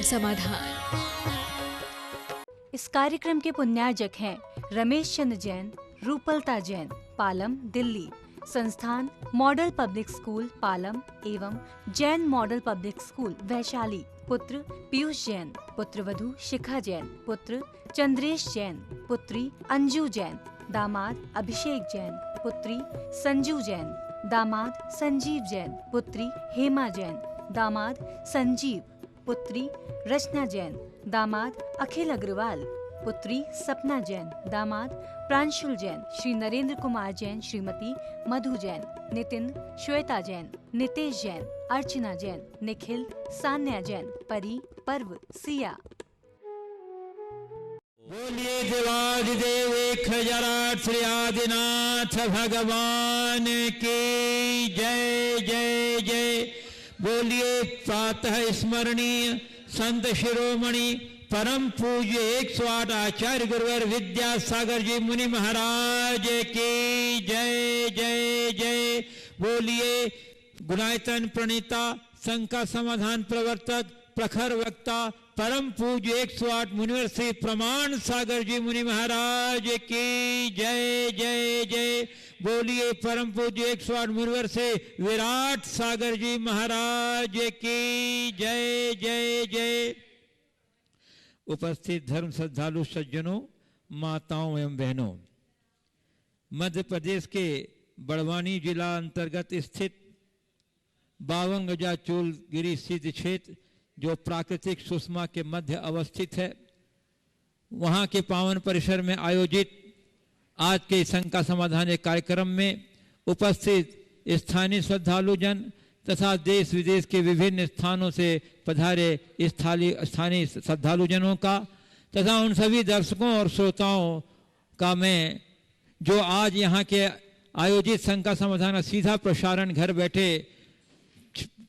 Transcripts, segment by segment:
समाधान। इस कार्यक्रम के पुण्यार्जक हैं रमेश चंद्र जैन, रूपलता जैन, पालम, दिल्ली। संस्थान मॉडल पब्लिक स्कूल पालम एवं Jain model public school Vaishali. पुत्र पीयूष जैन, पुत्र वधू शिखा जैन, पुत्र चंद्रेश जैन, पुत्री अंजू जैन, दामाद अभिषेक जैन, पुत्री संजू जैन, दामाद संजीव जैन, पुत्री हेमा जैन, दामाद संजीव, पुत्री रचना जैन, दामाद अखिल अग्रवाल, पुत्री सपना जैन, दामाद प्रांशुल जैन, श्री नरेंद्र कुमार जैन, श्रीमती मधु जैन, नितिन श्वेता जैन, नितेश जैन, अर्चना जैन, निखिल सान्या जैन, परी पर्व सिया। बोलिए देवादिदेव एक हजाराठ श्री आदिनाथ भगवान की जय जय जय। बोलिए प्रातः स्मरणीय संत शिरोमणि परम पूज्य 108 आचार्य गुरुवर विद्यासागर जी मुनि महाराज की जय जय जय। बोलिए गुणायतन प्रणीता संघ का समाधान प्रवर्तक प्रखर वक्ता परम पूज्य 108 मुनिवर श्री प्रमाण सागर जी मुनि महाराज की जय जय जय। बोलिए परम पूज्य 108 मुनिवर से विराट सागर जी महाराज की जय जय जय। उपस्थित धर्म श्रद्धालु सज्जनों, माताओं एवं बहनों, मध्य प्रदेश के बड़वानी जिला अंतर्गत स्थित 52 गजा चूलगिरी सिद्ध क्षेत्र जो प्राकृतिक सुषमा के मध्य अवस्थित है, वहाँ के पावन परिसर में आयोजित आज के संघ का समाधान कार्यक्रम में उपस्थित स्थानीय श्रद्धालुजन तथा देश विदेश के विभिन्न स्थानों से पधारे स्थानीय श्रद्धालुजनों का तथा उन सभी दर्शकों और श्रोताओं का मैं जो आज यहाँ के आयोजित संघ का समाधान सीधा प्रसारण घर बैठे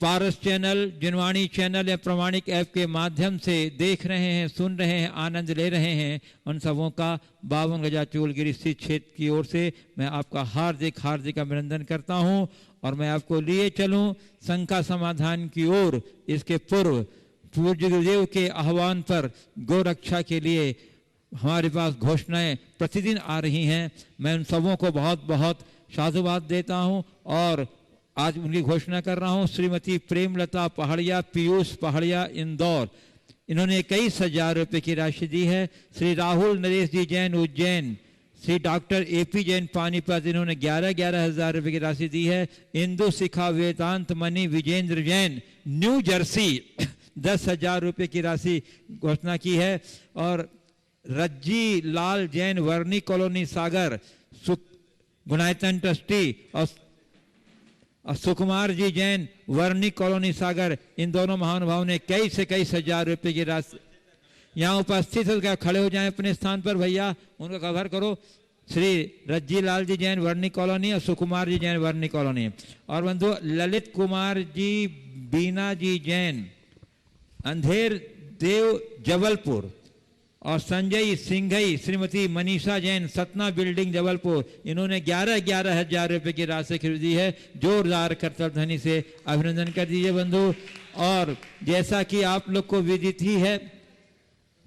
पारस चैनल, जिनवाणी चैनल या प्रमाणिक ऐप के माध्यम से देख रहे हैं, सुन रहे हैं, आनंद ले रहे हैं, उन सबों का 52 गजा चूलगिरी स्थित क्षेत्र की ओर से मैं आपका हार्दिक हार्दिक अभिनंदन करता हूं। और मैं आपको लिए चलूं संघ का समाधान की ओर। इसके पूर्व पूज्य गुरुदेव के आह्वान पर गौ रक्षा के लिए हमारे पास घोषणाएं प्रतिदिन आ रही हैं। मैं उन सबों को बहुत बहुत साधुवाद देता हूं और आज उनकी घोषणा कर रहा हूं। श्रीमती प्रेमलता पहाड़िया, पीयूष पहाड़िया, इंदौर, इन्होंने 21 हजार रुपये की राशि दी है। श्री राहुल नरेश जी जैन, उज्जैन, श्री डॉक्टर AP जैन, पानीपत, इन्होंने 11 हजार रुपये की राशि दी है। इंदु शिखा वेदांत मणि विजेंद्र जैन, न्यू जर्सी 10 हजार रुपये की राशि घोषणा की है। और रज्जी लाल जैन, वर्णी कॉलोनी सागर, गुणायतन ट्रस्टी, और सुकुमार जी जैन, वर्णी कॉलोनी सागर, इन दोनों महानुभावों ने कई से कई हजार रुपये की राशि यहाँ उपस्थित है। खड़े हो जाएं अपने स्थान पर भैया, उनका कवर करो। श्री रज्जी लाल जी जैन, वर्णी कॉलोनी, और सुकुमार जी जैन, वर्णी कॉलोनी। और बंधु ललित कुमार जी, बीना जी जैन, अंधेर देव जबलपुर, और संजय सिंघई, श्रीमती मनीषा जैन, सतना बिल्डिंग जबलपुर, इन्होंने 11 हजार रुपये की राशि खरीदी है। जोरदार करतल ध्वनि से अभिनंदन कर दीजिए बंधु। और जैसा कि आप लोग को विदित ही है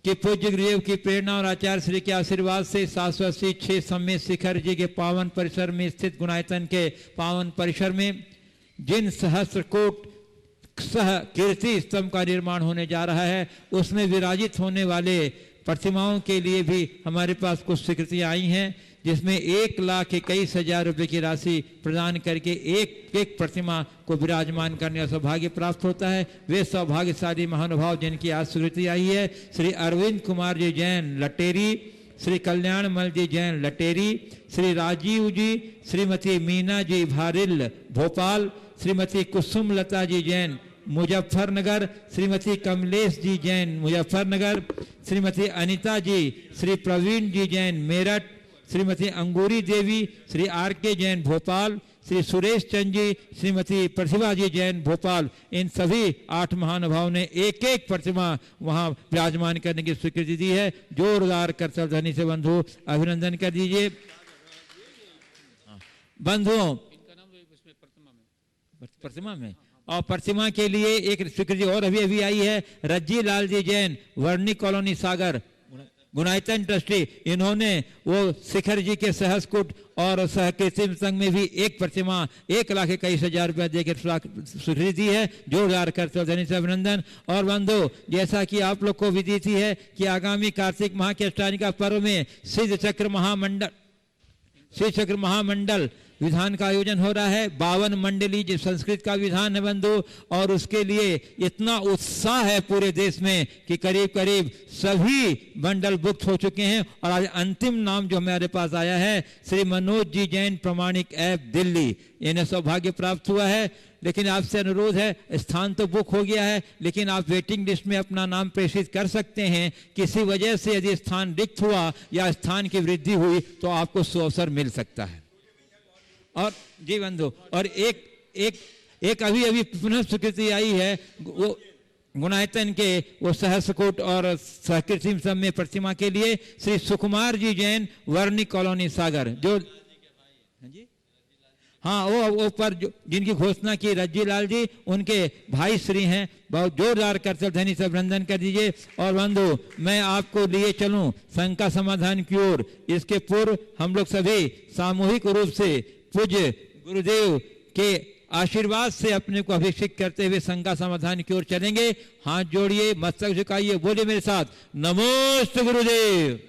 कि पूज्य गुरुदेव की प्रेरणा और आचार्य श्री के आशीर्वाद से 786 सम्मेत शिखर जी के पावन परिसर में स्थित गुणायतन के पावन परिसर में जिन सहस्त्रकोट सह कीर्ति स्तंभ का निर्माण होने जा रहा है, उसमें विराजित होने वाले प्रतिमाओं के लिए भी हमारे पास कुछ स्वीकृतियां आई हैं, जिसमें 1,21,000 रुपये की राशि प्रदान करके एक प्रतिमा को विराजमान करने का सौभाग्य प्राप्त होता है। वे सौभाग्यशाली महानुभाव जिनकी आज स्वीकृति आई है, श्री अरविंद कुमार जी जैन, लटेरी, श्री कल्याण मल जी जैन, लटेरी, श्री राजीव जी, श्रीमती मीना जी भारिल, भोपाल, श्रीमती कुसुम लता जी जैन, मुजफ्फरनगर, श्रीमती कमलेश जी जैन, मुजफ्फरनगर, श्रीमती अनिता जी, श्री प्रवीण जी जैन, मेरठ, श्रीमती अंगूरी देवी, श्री RK जैन, भोपाल, श्री सुरेश चंद जी, श्रीमती प्रतिभा जी जैन, भोपाल। इन सभी 8 महानुभावों ने एक एक प्रतिमा वहां विराजमान करने की स्वीकृति दी है। जोरदार करतल ध्वनि से बंधु अभिनंदन कर दीजिए। बंधुओं, प्रतिमा में और प्रतिमा के लिए एक स्वीकृति और अभी आई है, रज्जी लाल जी जैन, वर्णी कॉलोनी सागर, गुणायतन ट्रस्टी, इन्होंने वो शिखर जी के सहस्कुट और सहकृति संघ में भी एक प्रतिमा 1,21,000 रुपया देकर स्वीकृति दी है। जोरदार करते हो धन्य से अभिनंदन। और बंधु, जैसा कि आप लोग को विदित ही है कि आगामी कार्तिक माह के अष्टमी का पर्व में सिद्ध चक्र महामंडल विधान का आयोजन हो रहा है। 52 मंडली जो संस्कृत का विधान है बंधु, और उसके लिए इतना उत्साह है पूरे देश में कि करीब करीब सभी मंडल बुक हो चुके हैं। और आज अंतिम नाम जो हमारे पास आया है, श्री मनोज जी जैन प्रमाणिक ऐप दिल्ली, इन्हें सौभाग्य प्राप्त हुआ है। लेकिन आपसे अनुरोध है, स्थान तो बुक हो गया है, लेकिन आप वेटिंग लिस्ट में अपना नाम प्रेषित कर सकते हैं। किसी वजह से यदि स्थान रिक्त हुआ या स्थान की वृद्धि हुई तो आपको सुअवसर मिल सकता है। और जी बंधु, और एक अभी पुनः स्वीकृति आई है, वो गुणायतन के वो सहस्रकोट और सहकृति सब में प्रतिमा के लिए श्री सुकुमार जी जैन, वर्णी कॉलोनी सागर, जो हाँ वो पर जिनकी घोषणा की रज्जी लाल जी, उनके भाई श्री हैं। बहुत जोरदार करते धनी से अभिनंदन कर दीजिए। और बंधु, मैं आपको लिए चलूं शंका समाधान की ओर। इसके पूर्व हम लोग सभी सामूहिक रूप से पूज्य गुरुदेव के आशीर्वाद से अपने को अभिषेक करते हुए शंका समाधान की ओर चलेंगे। हाथ जोड़िए, मस्तक झुकाइए, बोलिए मेरे साथ, नमोस्तु गुरुदेव,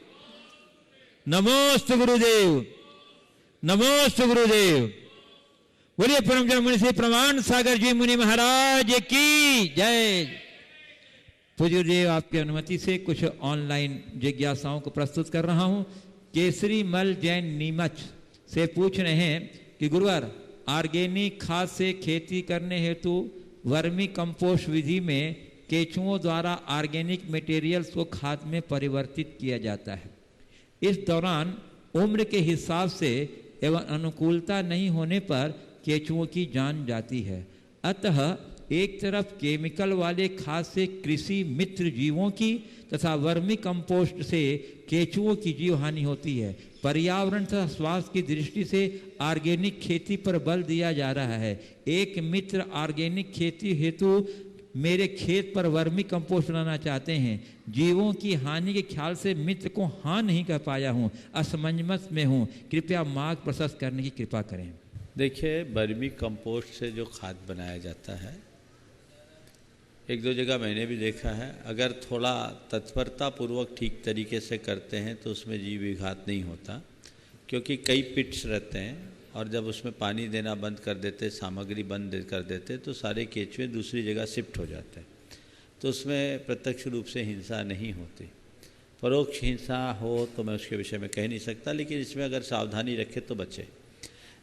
नमोस्तु गुरुदेव, नमोस्तु गुरुदेव। बोलिए परम जन मुनि श्री प्रमाण सागर जी मुनि महाराज की जय। पूज्य गुरुदेव, आपकी अनुमति से कुछ ऑनलाइन जिज्ञासाओं को प्रस्तुत कर रहा हूं। केसरी मल जैन नीमच से पूछ रहे हैं कि गुरुवार, ऑर्गेनिक खाद से खेती करने हेतु वर्मी कंपोस्ट विधि में केंचुओं द्वारा ऑर्गेनिक मटेरियल्स को खाद में परिवर्तित किया जाता है। इस दौरान उम्र के हिसाब से एवं अनुकूलता नहीं होने पर केंचुओं की जान जाती है। अतः एक तरफ केमिकल वाले खाद से कृषि मित्र जीवों की तथा वर्मी कंपोस्ट से केंचुओं की जीव हानि होती है। पर्यावरण तथा स्वास्थ्य की दृष्टि से ऑर्गेनिक खेती पर बल दिया जा रहा है। एक मित्र ऑर्गेनिक खेती हेतु मेरे खेत पर वर्मी कंपोस्ट बनाना चाहते हैं। जीवों की हानि के ख्याल से मित्र को हाँ नहीं कर पाया हूँ, असमंजस में हूँ, कृपया मार्ग प्रशस्त करने की कृपा करें। देखिए, वर्मी कंपोस्ट से जो खाद बनाया जाता है, एक दो जगह मैंने भी देखा है, अगर थोड़ा तत्परता पूर्वक ठीक तरीके से करते हैं तो उसमें जीव विघात नहीं होता, क्योंकि कई पिट्स रहते हैं और जब उसमें पानी देना बंद कर देते, सामग्री बंद कर देते, तो सारे केंचुए दूसरी जगह शिफ्ट हो जाते हैं। तो उसमें प्रत्यक्ष रूप से हिंसा नहीं होती। परोक्ष हिंसा हो तो मैं उसके विषय में कह नहीं सकता, लेकिन इसमें अगर सावधानी रखे तो बचे।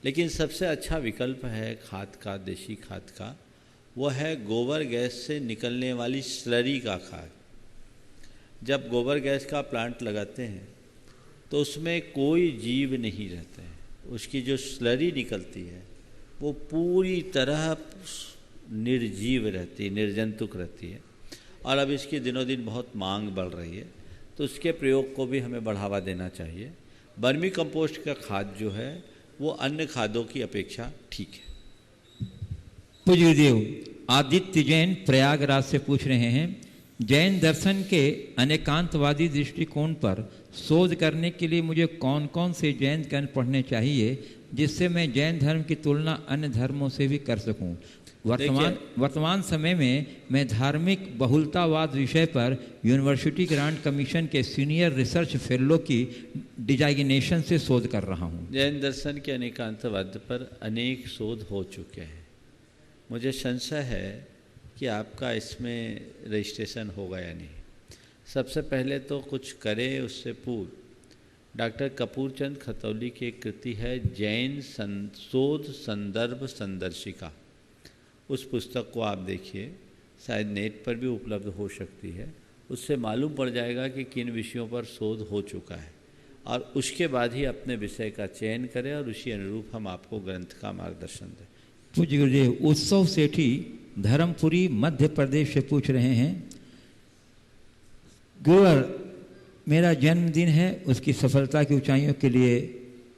लेकिन सबसे अच्छा विकल्प है खाद का, देसी खाद का, वो है गोबर गैस से निकलने वाली स्लरी का खाद। जब गोबर गैस का प्लांट लगाते हैं तो उसमें कोई जीव नहीं रहते हैं, उसकी जो स्लरी निकलती है वो पूरी तरह निर्जीव रहती है, निर्जंतुक रहती है। और अब इसकी दिनों दिन बहुत मांग बढ़ रही है, तो उसके प्रयोग को भी हमें बढ़ावा देना चाहिए। वर्मी कंपोस्ट का खाद जो है वो अन्य खादों की अपेक्षा ठीक है। पूज्य गुरुदेव, आदित्य जैन प्रयागराज से पूछ रहे हैं, जैन दर्शन के अनेकांतवादी दृष्टिकोण पर शोध करने के लिए मुझे कौन कौन से जैन ग्रंथ पढ़ने चाहिए जिससे मैं जैन धर्म की तुलना अन्य धर्मों से भी कर सकूं? वर्तमान समय में मैं धार्मिक बहुलतावाद विषय पर यूनिवर्सिटी ग्रांट कमीशन के सीनियर रिसर्च फेलो की डिजाइनेशन से शोध कर रहा हूं। जैन दर्शन के अनेकांतवाद पर अनेक शोध हो चुके हैं। मुझे संशय है कि आपका इसमें रजिस्ट्रेशन होगा या नहीं। सबसे पहले तो कुछ करें उससे पूर्व डॉक्टर कपूर चंद खतौली की एक कृति है जैन शोध संदर्भ संदर्शिका, उस पुस्तक को आप देखिए, शायद नेट पर भी उपलब्ध हो सकती है। उससे मालूम पड़ जाएगा कि किन विषयों पर शोध हो चुका है, और उसके बाद ही अपने विषय का चयन करें और उसी अनुरूप हम आपको ग्रंथ का मार्गदर्शन दें। पूज्य गुरुदेव, उत्सव सेठी धर्मपुरी मध्य प्रदेश से पूछ रहे हैं, गुरुवर मेरा जन्मदिन है, उसकी सफलता की ऊंचाइयों के लिए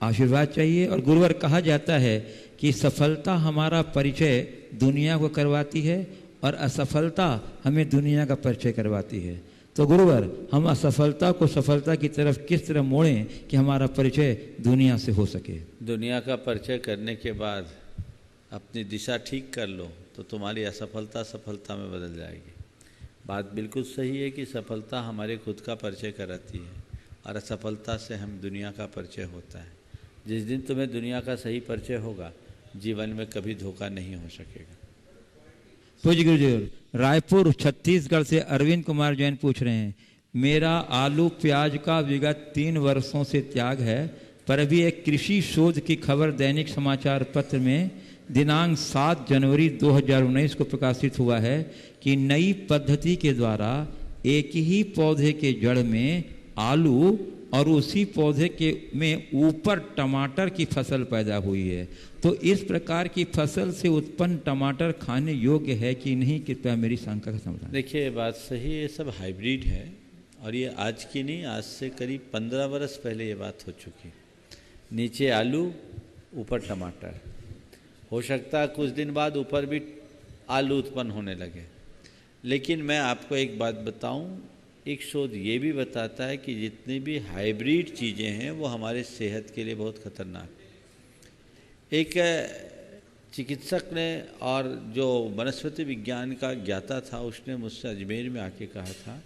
आशीर्वाद चाहिए। और गुरुवर कहा जाता है कि सफलता हमारा परिचय दुनिया को करवाती है और असफलता हमें दुनिया का परिचय करवाती है। तो गुरुवर, हम असफलता को सफलता की तरफ किस तरह मोड़ें कि हमारा परिचय दुनिया से हो सके? दुनिया का परिचय करने के बाद अपनी दिशा ठीक कर लो तो तुम्हारी असफलता सफलता में बदल जाएगी। बात बिल्कुल सही है कि सफलता हमारे खुद का परिचय कराती है और असफलता से हम दुनिया का परिचय होता है। जिस दिन तुम्हें दुनिया का सही परिचय होगा, जीवन में कभी धोखा नहीं हो सकेगा। पूज्य गुरुदेव, रायपुर छत्तीसगढ़ से अरविंद कुमार जैन पूछ रहे हैं, मेरा आलू प्याज का विगत 3 वर्षों से त्याग है, पर अभी एक कृषि शोध की खबर दैनिक समाचार पत्र में दिनांक 7 जनवरी 2019 को प्रकाशित हुआ है कि नई पद्धति के द्वारा एक ही पौधे के जड़ में आलू और उसी पौधे के में ऊपर टमाटर की फसल पैदा हुई है। तो इस प्रकार की फसल से उत्पन्न टमाटर खाने योग्य है कि नहीं? कृपया मेरी शंका का समाधान। देखिए, बात सही है, ये सब हाइब्रिड है और ये आज की नहीं, आज से करीब 15 वर्ष पहले ये बात हो चुकी। नीचे आलू, ऊपर टमाटर। हो सकता है कुछ दिन बाद ऊपर भी आलू उत्पन्न होने लगे। लेकिन मैं आपको एक बात बताऊं, एक शोध ये भी बताता है कि जितनी भी हाइब्रिड चीज़ें हैं वो हमारे सेहत के लिए बहुत खतरनाक है। एक चिकित्सक ने और जो वनस्पति विज्ञान का ज्ञाता था, उसने मुझसे अजमेर में आके कहा था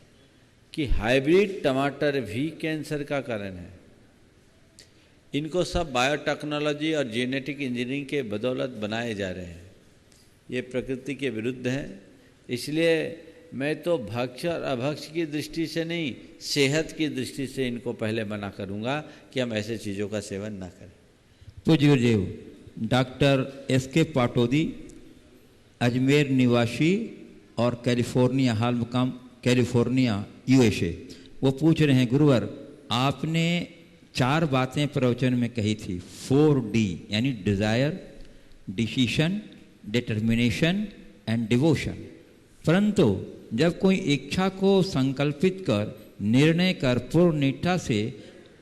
कि हाइब्रिड टमाटर भी कैंसर का कारण है। इनको सब बायोटेक्नोलॉजी और जेनेटिक इंजीनियरिंग के बदौलत बनाए जा रहे हैं। ये प्रकृति के विरुद्ध हैं। इसलिए मैं तो भक्ष्य और अभक्ष्य की दृष्टि से नहीं, सेहत की दृष्टि से इनको पहले मना करूंगा कि हम ऐसे चीज़ों का सेवन ना करें। पूज्य गुरुदेव, डॉक्टर SK पाटोदी, अजमेर निवासी और कैलिफोर्निया, हाल मुकाम कैलिफोर्निया USA, वो पूछ रहे हैं, गुरुवर आपने 4 बातें प्रवचन में कही थी, 4D यानी desire, decision, determination and devotion, परंतु जब कोई इच्छा को संकल्पित कर, निर्णय कर, पूर्ण निष्ठा से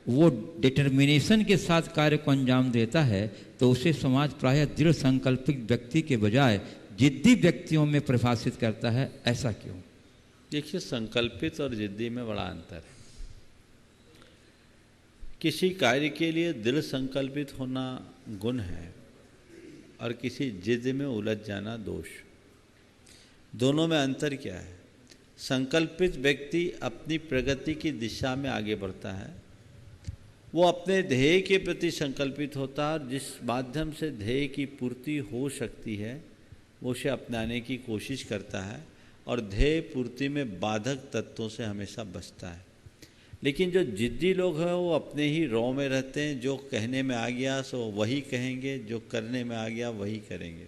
वो डिटर्मिनेशन के साथ कार्य को अंजाम देता है तो उसे समाज प्रायः दृढ़ संकल्पित व्यक्ति के बजाय जिद्दी व्यक्तियों में परिभाषित करता है। ऐसा क्यों? देखिए, संकल्पित और जिद्दी में बड़ा अंतर है। किसी कार्य के लिए दृढ़ संकल्पित होना गुण है और किसी जिद में उलझ जाना दोष। दोनों में अंतर क्या है? संकल्पित व्यक्ति अपनी प्रगति की दिशा में आगे बढ़ता है। वो अपने ध्येय के प्रति संकल्पित होता है और जिस माध्यम से ध्येय की पूर्ति हो सकती है वो उसे अपनाने की कोशिश करता है और ध्येय पूर्ति में बाधक तत्वों से हमेशा बचता है। लेकिन जो जिद्दी लोग हैं वो अपने ही रौ में रहते हैं। जो कहने में आ गया सो वही कहेंगे, जो करने में आ गया वही करेंगे।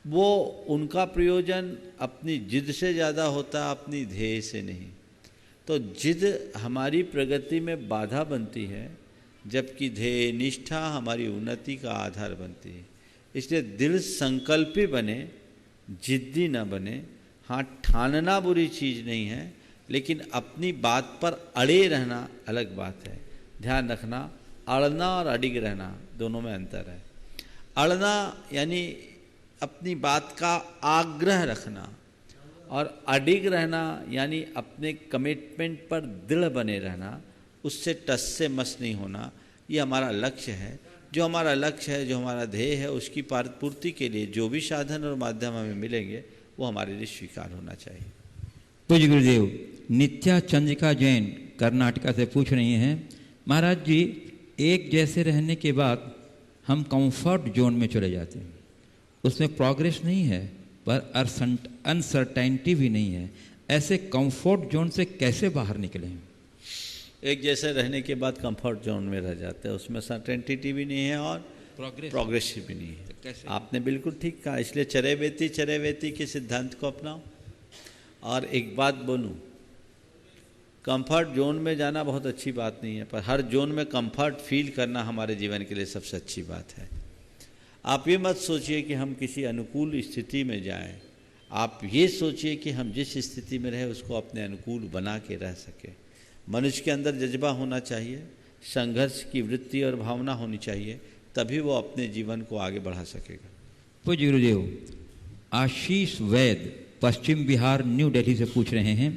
वो उनका प्रयोजन अपनी जिद से ज़्यादा होता है, अपनी ध्येय से नहीं। तो जिद हमारी प्रगति में बाधा बनती है, जबकि ध्येय निष्ठा हमारी उन्नति का आधार बनती है। इसलिए दिल संकल्पी बने, जिद्दी न बने। हाँ, ठानना बुरी चीज़ नहीं है, लेकिन अपनी बात पर अड़े रहना अलग बात है। ध्यान रखना, अड़ना और अडिग रहना दोनों में अंतर है। अड़ना यानी अपनी बात का आग्रह रखना और अडिग रहना यानी अपने कमिटमेंट पर दृढ़ बने रहना, उससे टस से मस नहीं होना। ये हमारा लक्ष्य है। जो हमारा लक्ष्य है, जो हमारा ध्येय है, उसकी पूर्ति के लिए जो भी साधन और माध्यम हमें मिलेंगे वो हमारे लिए स्वीकार होना चाहिए। पूज्य गुरुदेव, नित्या चंद्रिका जैन कर्नाटका से पूछ रही हैं, महाराज जी, एक जैसे रहने के बाद हम कंफर्ट जोन में चले जाते हैं, उसमें प्रोग्रेस नहीं है पर अनसर्टेनिटी भी नहीं है। ऐसे कंफर्ट जोन से कैसे बाहर निकलें? एक जैसे रहने के बाद कंफर्ट जोन में रह जाते हैं, उसमें सर्टेनिटी भी नहीं है और प्रोग्रेस भी नहीं है। कैसे? आपने बिल्कुल ठीक कहा। इसलिए चरैवेति के सिद्धांत को अपनाओ। और एक बात बोलूं, कंफर्ट जोन में जाना बहुत अच्छी बात नहीं है, पर हर जोन में कंफर्ट फील करना हमारे जीवन के लिए सबसे अच्छी बात है। आप ये मत सोचिए कि हम किसी अनुकूल स्थिति में जाएं। आप ये सोचिए कि हम जिस स्थिति में रहे उसको अपने अनुकूल बना के रह सकें। मनुष्य के अंदर जज्बा होना चाहिए, संघर्ष की वृत्ति और भावना होनी चाहिए, तभी वो अपने जीवन को आगे बढ़ा सकेगा। पूज्य गुरुदेव, आशीष वैद पश्चिम बिहार न्यू दिल्ली से पूछ रहे हैं,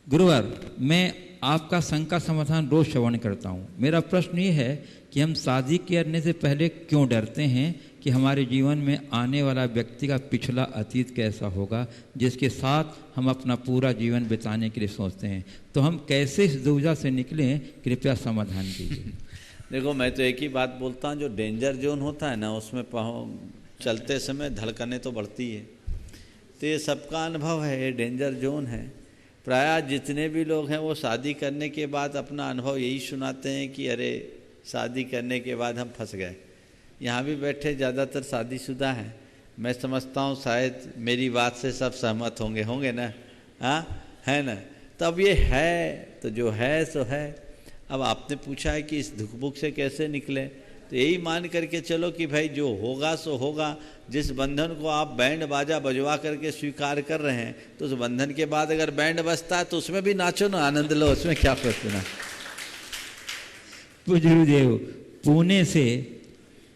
गुरुवर मैं आपका शंका समाधान रोज श्रवण करता हूँ। मेरा प्रश्न ये है कि हम शादी करने से पहले क्यों डरते हैं कि हमारे जीवन में आने वाला व्यक्ति का पिछला अतीत कैसा होगा जिसके साथ हम अपना पूरा जीवन बिताने के लिए सोचते हैं, तो हम कैसे इस दुविधा से निकलें, कृपया समाधान कीजिए। देखो, मैं तो एक ही बात बोलता हूँ, जो डेंजर जोन होता है ना, उसमें चलते समय धड़कनें तो बढ़ती है। तो ये सबका अनुभव है, ये डेंजर जोन है। प्रायः जितने भी लोग हैं वो शादी करने के बाद अपना अनुभव यही सुनाते हैं कि अरे शादी करने के बाद हम फंस गए। यहाँ भी बैठे ज़्यादातर शादीशुदा हैं। मैं समझता हूँ शायद मेरी बात से सब सहमत होंगे ना, हाँ है ना। तो अब ये है, तो जो है सो है। अब आपने पूछा है कि इस दुख से कैसे निकले, तो यही मान करके चलो कि भाई जो होगा सो होगा। जिस बंधन को आप बैंड बाजा बजवा करके स्वीकार कर रहे हैं, तो उस बंधन के बाद अगर बैंड बजता है तो उसमें भी नाचो ना, आनंद लो, उसमें क्या प्रश्न है। पूज्य गुरुदेव, पुणे से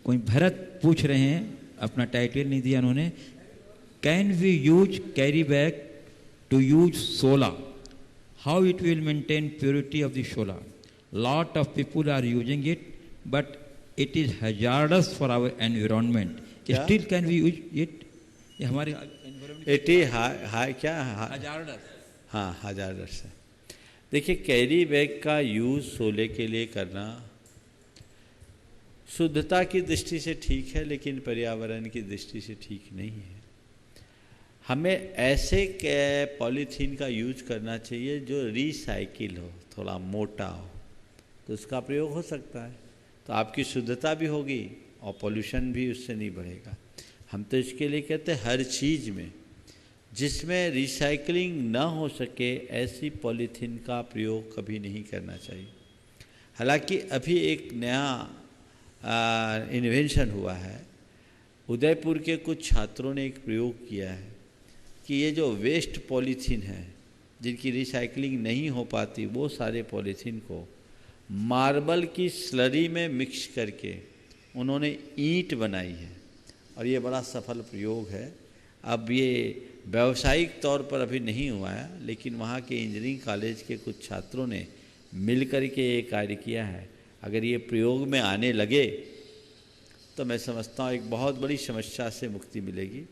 कोई भरत पूछ रहे हैं, अपना टाइटल नहीं दिया उन्होंने, can we use carry bag to use sola, how it will maintain purity of the sola, lot of people are using it but it is hazardous for our environment, still can we use it, ये हमारे it is क्या hazardous, हाँ hazardous है। देखिए, carry bag का use सोले के लिए करना शुद्धता की दृष्टि से ठीक है, लेकिन पर्यावरण की दृष्टि से ठीक नहीं है। हमें ऐसे पॉलीथीन का यूज करना चाहिए जो रिसाइकिल हो, थोड़ा मोटा हो, तो उसका प्रयोग हो सकता है, तो आपकी शुद्धता भी होगी और पॉल्यूशन भी उससे नहीं बढ़ेगा। हम तो इसके लिए कहते हैं हर चीज़ में जिसमें रिसाइकलिंग ना हो सके ऐसी पॉलीथीन का प्रयोग कभी नहीं करना चाहिए। हालांकि अभी एक नया इन्वेंशन हुआ है, उदयपुर के कुछ छात्रों ने एक प्रयोग किया है कि ये जो वेस्ट पॉलीथीन है जिनकी रिसाइकलिंग नहीं हो पाती, वो सारे पॉलीथीन को मार्बल की स्लरी में मिक्स करके उन्होंने ईंट बनाई है, और ये बड़ा सफल प्रयोग है। अब ये व्यावसायिक तौर पर अभी नहीं हुआ है, लेकिन वहाँ के इंजीनियरिंग कॉलेज के कुछ छात्रों ने मिल कर के ये कार्य किया है। अगर ये प्रयोग में आने लगे तो मैं समझता हूँ एक बहुत बड़ी समस्या से मुक्ति मिलेगी,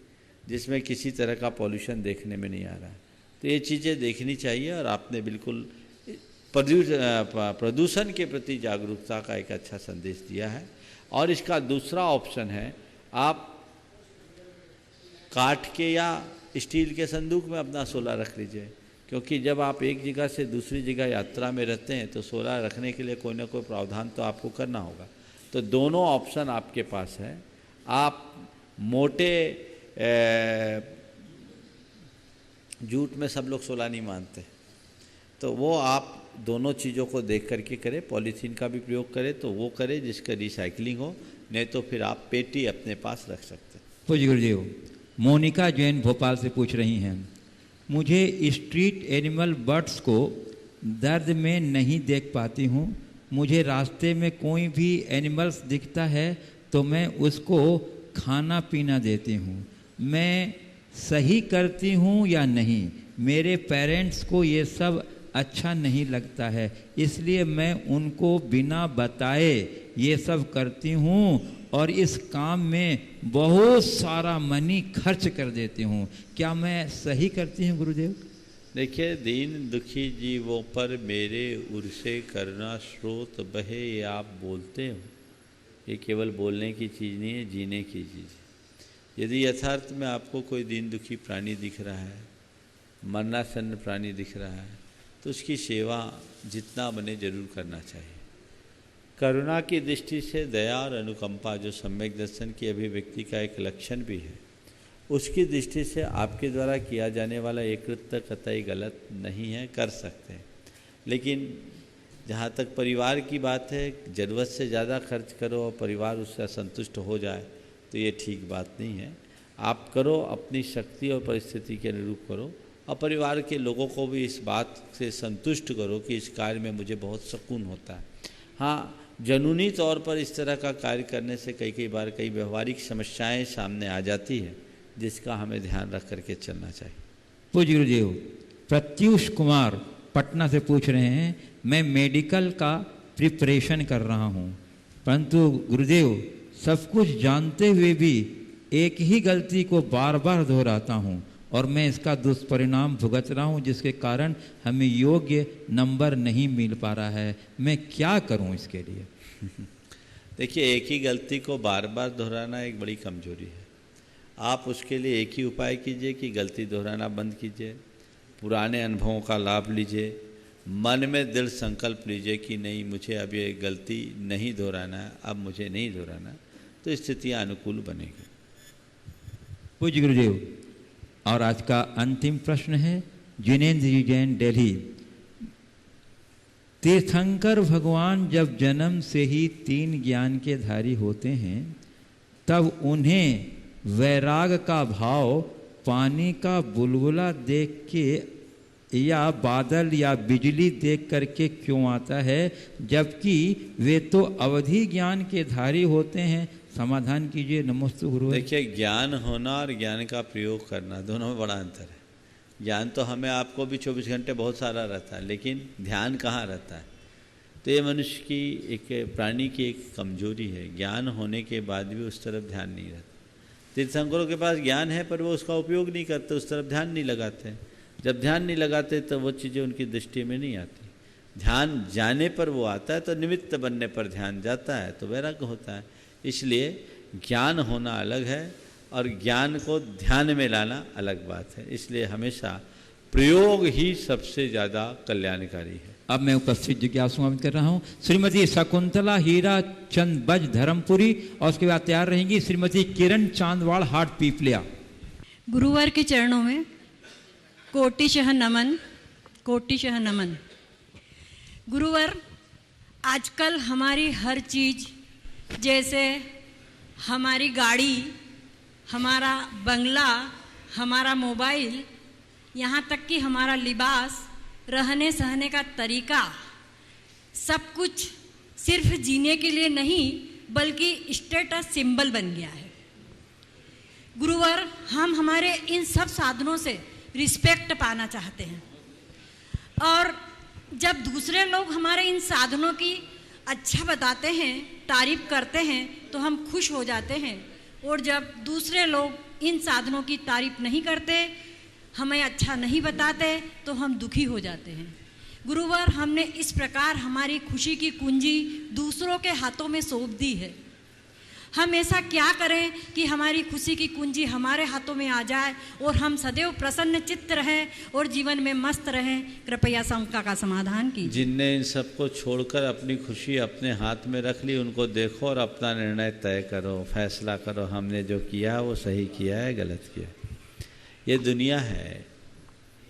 जिसमें किसी तरह का पॉल्यूशन देखने में नहीं आ रहा है। तो ये चीज़ें देखनी चाहिए, और आपने बिल्कुल प्रदूषण के प्रति जागरूकता का एक अच्छा संदेश दिया है। और इसका दूसरा ऑप्शन है, आप काठ के या स्टील के संदूक में अपना सोलर रख लीजिए, क्योंकि जब आप एक जगह से दूसरी जगह यात्रा में रहते हैं तो सोलर रखने के लिए कोई ना कोई प्रावधान तो आपको करना होगा। तो दोनों ऑप्शन आपके पास है। आप मोटे जूट में सब लोग सोलर नहीं मानते, तो वो आप दोनों चीज़ों को देख करके करें। पॉलीथीन का भी प्रयोग करें तो वो करें जिसका रिसाइकलिंग हो, नहीं तो फिर आप पेटी अपने पास रख सकते हैं। पूज्य गुरुदेव, मोनिका जैन भोपाल से पूछ रही हैं, मुझे स्ट्रीट एनिमल बर्ड्स को दर्द में नहीं देख पाती हूँ। मुझे रास्ते में कोई भी एनिमल्स दिखता है तो मैं उसको खाना पीना देती हूँ। मैं सही करती हूँ या नहीं? मेरे पेरेंट्स को ये सब अच्छा नहीं लगता है, इसलिए मैं उनको बिना बताए ये सब करती हूँ और इस काम में बहुत सारा मनी खर्च कर देती हूँ। क्या मैं सही करती हूँ गुरुदेव? देखिए, दीन दुखी जीवों पर मेरे उर से करुणा स्रोत बहे, ये आप बोलते हो, ये केवल बोलने की चीज़ नहीं है, जीने की चीज़। यदि यथार्थ में आपको कोई दीन दुखी प्राणी दिख रहा है, मरणासन्न प्राणी दिख रहा है, तो उसकी सेवा जितना बने जरूर करना चाहिए। करुणा की दृष्टि से दया और अनुकंपा, जो सम्यक दर्शन की अभिव्यक्ति का एक लक्षण भी है, उसकी दृष्टि से आपके द्वारा किया जाने वाला ये कृत्य कतई गलत नहीं है, कर सकते हैं। लेकिन जहाँ तक परिवार की बात है, ज़रूरत से ज़्यादा खर्च करो और परिवार उससे असंतुष्ट हो जाए तो ये ठीक बात नहीं है। आप करो, अपनी शक्ति और परिस्थिति के अनुरूप करो, और परिवार के लोगों को भी इस बात से संतुष्ट करो कि इस कार्य में मुझे बहुत सुकून होता है। हाँ, जुनूनी तौर पर इस तरह का कार्य करने से कई बार कई व्यवहारिक समस्याएं सामने आ जाती है, जिसका हमें ध्यान रख करके चलना चाहिए। पूज्य गुरुदेव, प्रत्युष कुमार पटना से पूछ रहे हैं, मैं मेडिकल का प्रिपरेशन कर रहा हूँ, परंतु गुरुदेव सब कुछ जानते हुए भी एक ही गलती को बार बार दोहराता हूँ और मैं इसका दुष्परिणाम भुगत रहा हूँ, जिसके कारण हमें योग्य नंबर नहीं मिल पा रहा है। मैं क्या करूँ इसके लिए? देखिए, एक ही गलती को बार बार दोहराना एक बड़ी कमजोरी है। आप उसके लिए एक ही उपाय कीजिए कि गलती दोहराना बंद कीजिए, पुराने अनुभवों का लाभ लीजिए, मन में दृढ़ संकल्प लीजिए कि नहीं, मुझे अब ये गलती नहीं दोहराना है, अब मुझे नहीं दोहराना, तो स्थितियाँ अनुकूल बनेगी। पूज्य गुरुदेव, और आज का अंतिम प्रश्न है जिनेन्द्र जी जैन, दिल्ली। तीर्थंकर भगवान जब जन्म से ही 3 ज्ञान के धारी होते हैं, तब उन्हें वैराग का भाव पानी का बुलबुला देख के या बादल या बिजली देख करके क्यों आता है, जबकि वे तो अवधि ज्ञान के धारी होते हैं? समाधान कीजिए। नमोस्तु गुरु। देखिए, ज्ञान होना और ज्ञान का प्रयोग करना दोनों में बड़ा अंतर है। ज्ञान तो हमें आपको भी 24 घंटे बहुत सारा रहता है, लेकिन ध्यान कहाँ रहता है? तो ये मनुष्य की एक प्राणी की एक कमजोरी है। ज्ञान होने के बाद भी उस तरफ ध्यान नहीं रहता। तीर्थंकरों के पास ज्ञान है पर वो उसका उपयोग नहीं करते, उस तरफ ध्यान नहीं लगाते। जब ध्यान नहीं लगाते तो वो चीज़ें उनकी दृष्टि में नहीं आती। ध्यान जाने पर वो आता है, तो निमित्त बनने पर ध्यान जाता है, तो वैराग्य होता है। इसलिए ज्ञान होना अलग है और ज्ञान को ध्यान में लाना अलग बात है। इसलिए हमेशा प्रयोग ही सबसे ज़्यादा कल्याणकारी है। अब मैं उपस्थित जिज्ञासु कर रहा हूँ श्रीमती शकुंतला हीरा चंद बज धर्मपुरी, और उसके बाद तैयार रहेंगी श्रीमती किरण चांदवाड़ हाट पीपलिया। गुरुवर के चरणों में कोटिशः नमन, कोटिशः नमन। गुरुवर, आजकल हमारी हर चीज़, जैसे हमारी गाड़ी, हमारा बंगला, हमारा मोबाइल, यहाँ तक कि हमारा लिबास, रहने सहने का तरीका, सब कुछ सिर्फ जीने के लिए नहीं बल्कि स्टेटस सिंबल बन गया है। गुरुवर, हम हमारे इन सब साधनों से रिस्पेक्ट पाना चाहते हैं, और जब दूसरे लोग हमारे इन साधनों की अच्छा बताते हैं, तारीफ करते हैं, तो हम खुश हो जाते हैं, और जब दूसरे लोग इन साधनों की तारीफ नहीं करते, हमें अच्छा नहीं बताते, तो हम दुखी हो जाते हैं। गुरुवर, हमने इस प्रकार हमारी खुशी की कुंजी दूसरों के हाथों में सौंप दी है। हम ऐसा क्या करें कि हमारी खुशी की कुंजी हमारे हाथों में आ जाए और हम सदैव प्रसन्न चित्त रहें और जीवन में मस्त रहें? कृपया शंका का समाधान कीजिए। जिनने इन सबको छोड़कर अपनी खुशी अपने हाथ में रख ली, उनको देखो और अपना निर्णय तय करो, फैसला करो, हमने जो किया वो सही किया है, गलत किया। ये दुनिया है,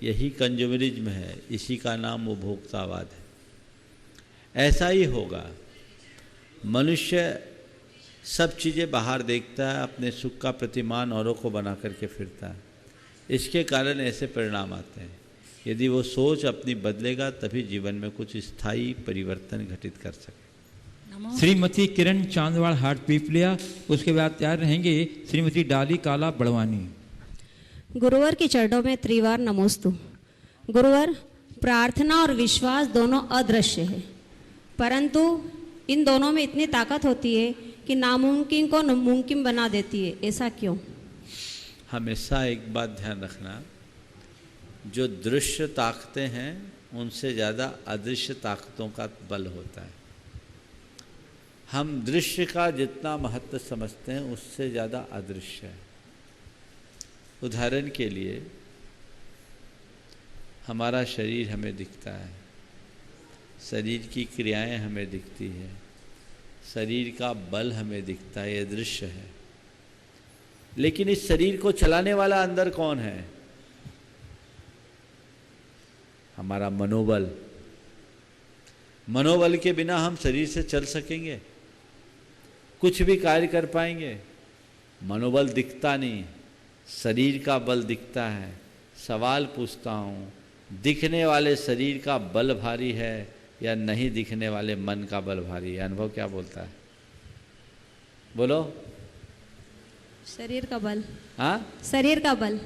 यही कंज्यूमरिज्म है, इसी का नाम उपभोक्तावाद है। ऐसा ही होगा। मनुष्य सब चीज़ें बाहर देखता है, अपने सुख का प्रतिमान औरों को बना करके फिरता है। इसके कारण ऐसे परिणाम आते हैं। यदि वो सोच अपनी बदलेगा तभी जीवन में कुछ स्थायी परिवर्तन घटित कर सके। श्रीमती किरण चांदवाड़ हाट पीपलिया, उसके बाद तैयार रहेंगे श्रीमती डाली काला बड़वानी। गुरुवर के चरणों में त्रिवार नमोस्तु। गुरुवर, प्रार्थना और विश्वास दोनों अदृश्य है, परंतु इन दोनों में इतनी ताकत होती है कि नामुमकिन को मुमकिन बना देती है। ऐसा क्यों? हमेशा एक बात ध्यान रखना, जो दृश्य ताकतें हैं उनसे ज़्यादा अदृश्य ताकतों का बल होता है। हम दृश्य का जितना महत्व समझते हैं उससे ज़्यादा अदृश्य है। उदाहरण के लिए, हमारा शरीर हमें दिखता है, शरीर की क्रियाएं हमें दिखती है, शरीर का बल हमें दिखता है, ये दृश्य है। लेकिन इस शरीर को चलाने वाला अंदर कौन है? हमारा मनोबल। मनोबल के बिना हम शरीर से चल सकेंगे? कुछ भी कार्य कर पाएंगे? मनोबल दिखता नहीं, शरीर का बल दिखता है। सवाल पूछता हूँ, दिखने वाले शरीर का बल भारी है या नहीं दिखने वाले मन का बल भारी? अनुभव क्या बोलता है? बोलो। शरीर का बल। हाँ, शरीर का बल।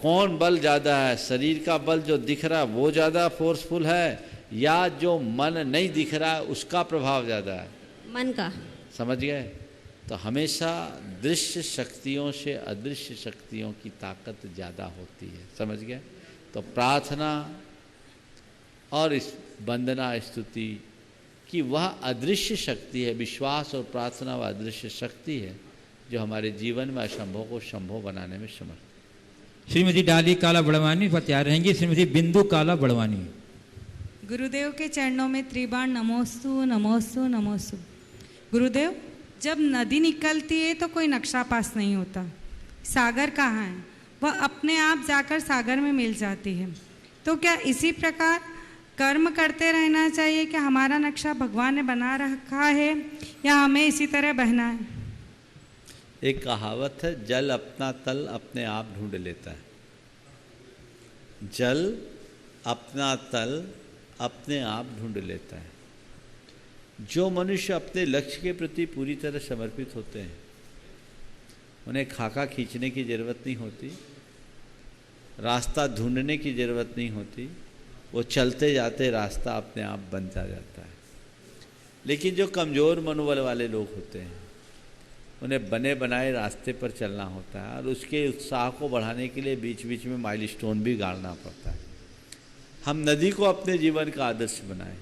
कौन बल ज़्यादा है? शरीर का बल जो दिख रहा है वो ज़्यादा फोर्सफुल है, या जो मन नहीं दिख रहा है उसका प्रभाव ज़्यादा है? मन का। समझ गए? तो हमेशा दृश्य शक्तियों से अदृश्य शक्तियों की ताकत ज़्यादा होती है। समझ गए? तो प्रार्थना और इस वंदना स्तुति कि वह अदृश्य शक्ति है, विश्वास और प्रार्थना वह अदृश्य शक्ति है जो हमारे जीवन में असंभव को संभव बनाने में समर्थ है। श्रीमती डाली काला बड़वानी पर तैयार रहेंगी श्रीमती बिंदु काला बड़वानी। गुरुदेव के चरणों में त्रिबाण नमोस्तु नमोस्तु नमोस्तु। गुरुदेव, जब नदी निकलती है तो कोई नक्शा पास नहीं होता। सागर कहाँ है? वह अपने आप जाकर सागर में मिल जाती है। तो क्या इसी प्रकार कर्म करते रहना चाहिए कि हमारा नक्शा भगवान ने बना रखा है, या हमें इसी तरह बहना है? एक कहावत है, जल अपना तल अपने आप ढूंढ लेता है। जल अपना तल अपने आप ढूंढ लेता है। जो मनुष्य अपने लक्ष्य के प्रति पूरी तरह समर्पित होते हैं, उन्हें खाका खींचने की ज़रूरत नहीं होती, रास्ता ढूंढने की ज़रूरत नहीं होती, वो चलते जाते रास्ता अपने आप बनता जाता है। लेकिन जो कमज़ोर मनोबल वाले लोग होते हैं, उन्हें बने बनाए रास्ते पर चलना होता है और उसके उत्साह को बढ़ाने के लिए बीच बीच में माइलस्टोन भी गाड़ना पड़ता है। हम नदी को अपने जीवन का आदर्श बनाएं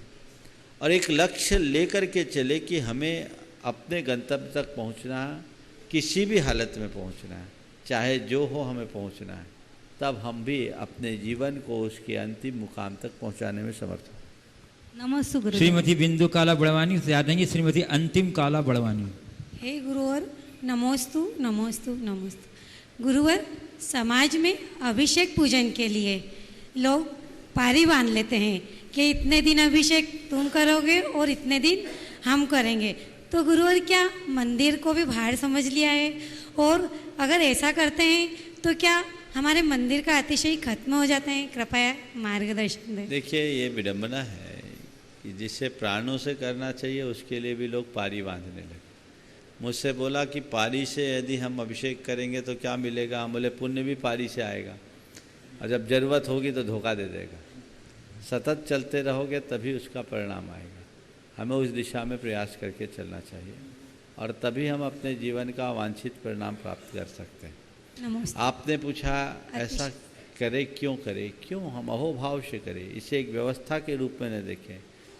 और एक लक्ष्य लेकर के चले कि हमें अपने गंतव्य तक पहुंचना है, किसी भी हालत में पहुंचना है, चाहे जो हो हमें पहुंचना है, तब हम भी अपने जीवन को उसके अंतिम मुकाम तक पहुंचाने में समर्थ हैं। नमस्ते गुरुदेव। श्रीमती बिंदु काला बड़वानी से याद रहेंगी श्रीमती अंतिम काला बड़वानी। हे गुरुवर, नमोस्तु नमोस्तु नमोस्तु। गुरुवर, समाज में अभिषेक पूजन के लिए लोग पारी बांध लेते हैं कि इतने दिन अभिषेक तुम करोगे और इतने दिन हम करेंगे। तो गुरुवर, क्या मंदिर को भी बाहर समझ लिया है? और अगर ऐसा करते हैं तो क्या हमारे मंदिर का अतिशय खत्म हो जाता है? कृपया मार्गदर्शन दें। देखिए, ये विडंबना है कि जिसे प्राणों से करना चाहिए उसके लिए भी लोग पारी बांधने लगे। मुझसे बोला कि पारी से यदि हम अभिषेक करेंगे तो क्या मिलेगा? हम बोले पुण्य भी पारी से आएगा, और जब ज़रूरत होगी तो धोखा दे देगा। सतत चलते रहोगे तभी उसका परिणाम आएगा। हमें उस दिशा में प्रयास करके चलना चाहिए और तभी हम अपने जीवन का वांछित परिणाम प्राप्त कर सकते हैं। आपने पूछा ऐसा करे क्यों करे? क्यों हम अहोभाव से करें? इसे एक व्यवस्था के रूप में न देखें,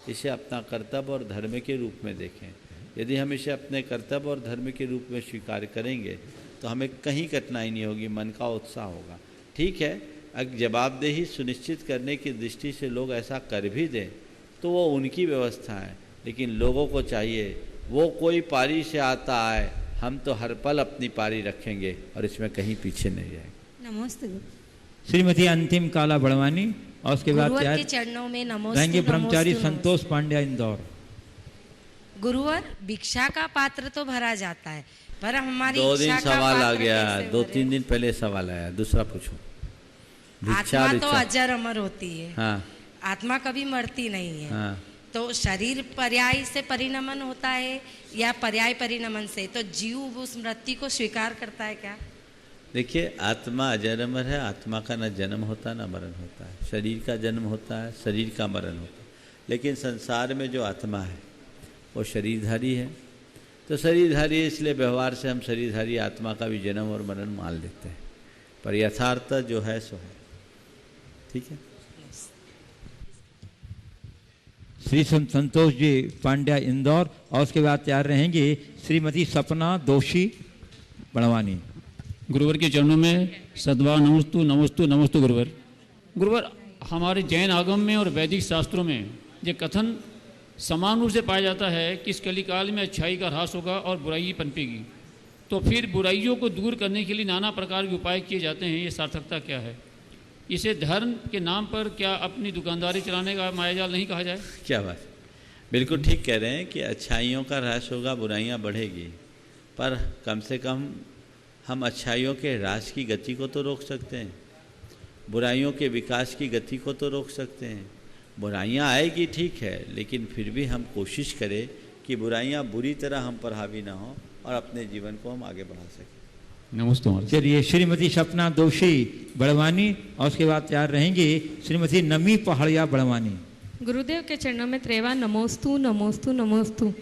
इसे अपना कर्तव्य और धर्म के रूप में देखें। यदि हम इसे अपने कर्तव्य और धर्म के रूप में स्वीकार करेंगे तो हमें कहीं कठिनाई नहीं होगी, मन का उत्साह होगा। ठीक है, अगर जवाबदेही सुनिश्चित करने की दृष्टि से लोग ऐसा कर भी दें तो वो उनकी व्यवस्था है, लेकिन लोगों को चाहिए वो कोई पारी से आता है, हम तो हर पल अपनी पारी रखेंगे और इसमें कहीं पीछे नहीं जाएंगे। नमस्ते। श्रीमती अंतिम काला बड़वानी और उसके बाद गुरुवर के चरणों में नमोस्तु रहेंगे ब्रह्मचारी नमोस्तु, संतोष पांड्या इंदौर। गुरुवर, भिक्षा का पात्र तो भरा जाता है, पर हमारी 2 दिन इच्छा का सवाल आ पात्र गया, कैसे 2-3 दिन पहले सवाल आया, दूसरा पूछो। आत्मा तो अजर अमर होती है। हाँ, आत्मा कभी मरती नहीं है। हाँ। तो शरीर पर्याय से परिणमन होता है या पर्याय परिणमन से? तो जीव उस मृत्यु को स्वीकार करता है क्या? देखिए, आत्मा अजर अमर है। आत्मा का न जन्म होता न मरण होता है। शरीर का जन्म होता है, शरीर का मरण होता है, लेकिन संसार में जो आत्मा है वो शरीरधारी है। तो शरीरधारी है, इसलिए व्यवहार से हम शरीरधारी आत्मा का भी जन्म और मरण मान लेते हैं, पर यथार्थ जो है सो है। ठीक है। श्री संतोष जी पांड्या इंदौर और उसके बाद तैयार रहेंगे श्रीमती सपना दोषी बड़वानी। गुरुवर के चरणों में सद्भाव नमोस्तु नमोस्तु नमोस्तु। गुरुवर, गुरुवर, हमारे जैन आगम में और वैदिक शास्त्रों में ये कथन समान रूप से पाया जाता है कि इस कलिकाल में अच्छाई का ह्रास होगा और बुराई पनपेगी। तो फिर बुराइयों को दूर करने के लिए नाना प्रकार के उपाय किए जाते हैं। ये सार्थकता क्या है? इसे धर्म के नाम पर क्या अपनी दुकानदारी चलाने का मायाजाल नहीं कहा जाए? क्या बात, बिल्कुल ठीक कह रहे हैं कि अच्छाइयों का ह्रास होगा, बुराइयां बढ़ेगी, पर कम से कम हम अच्छाइयों के ह्रास की गति को तो रोक सकते हैं, बुराइयों के विकास की गति को तो रोक सकते हैं। बुराइयां आएगी ठीक है, लेकिन फिर भी हम कोशिश करें कि बुराइयां बुरी तरह हम पर हावी ना हो और अपने जीवन को हम आगे बढ़ा सकें। नमस्ते। चलिए श्रीमती सपना दोषी बड़वानी और उसके बाद तैयार रहेंगी श्रीमती नमी पहाड़िया बड़वानी। गुरुदेव के चरणों में त्रेवा नमोस्तु नमोस्तु नमोस्तु।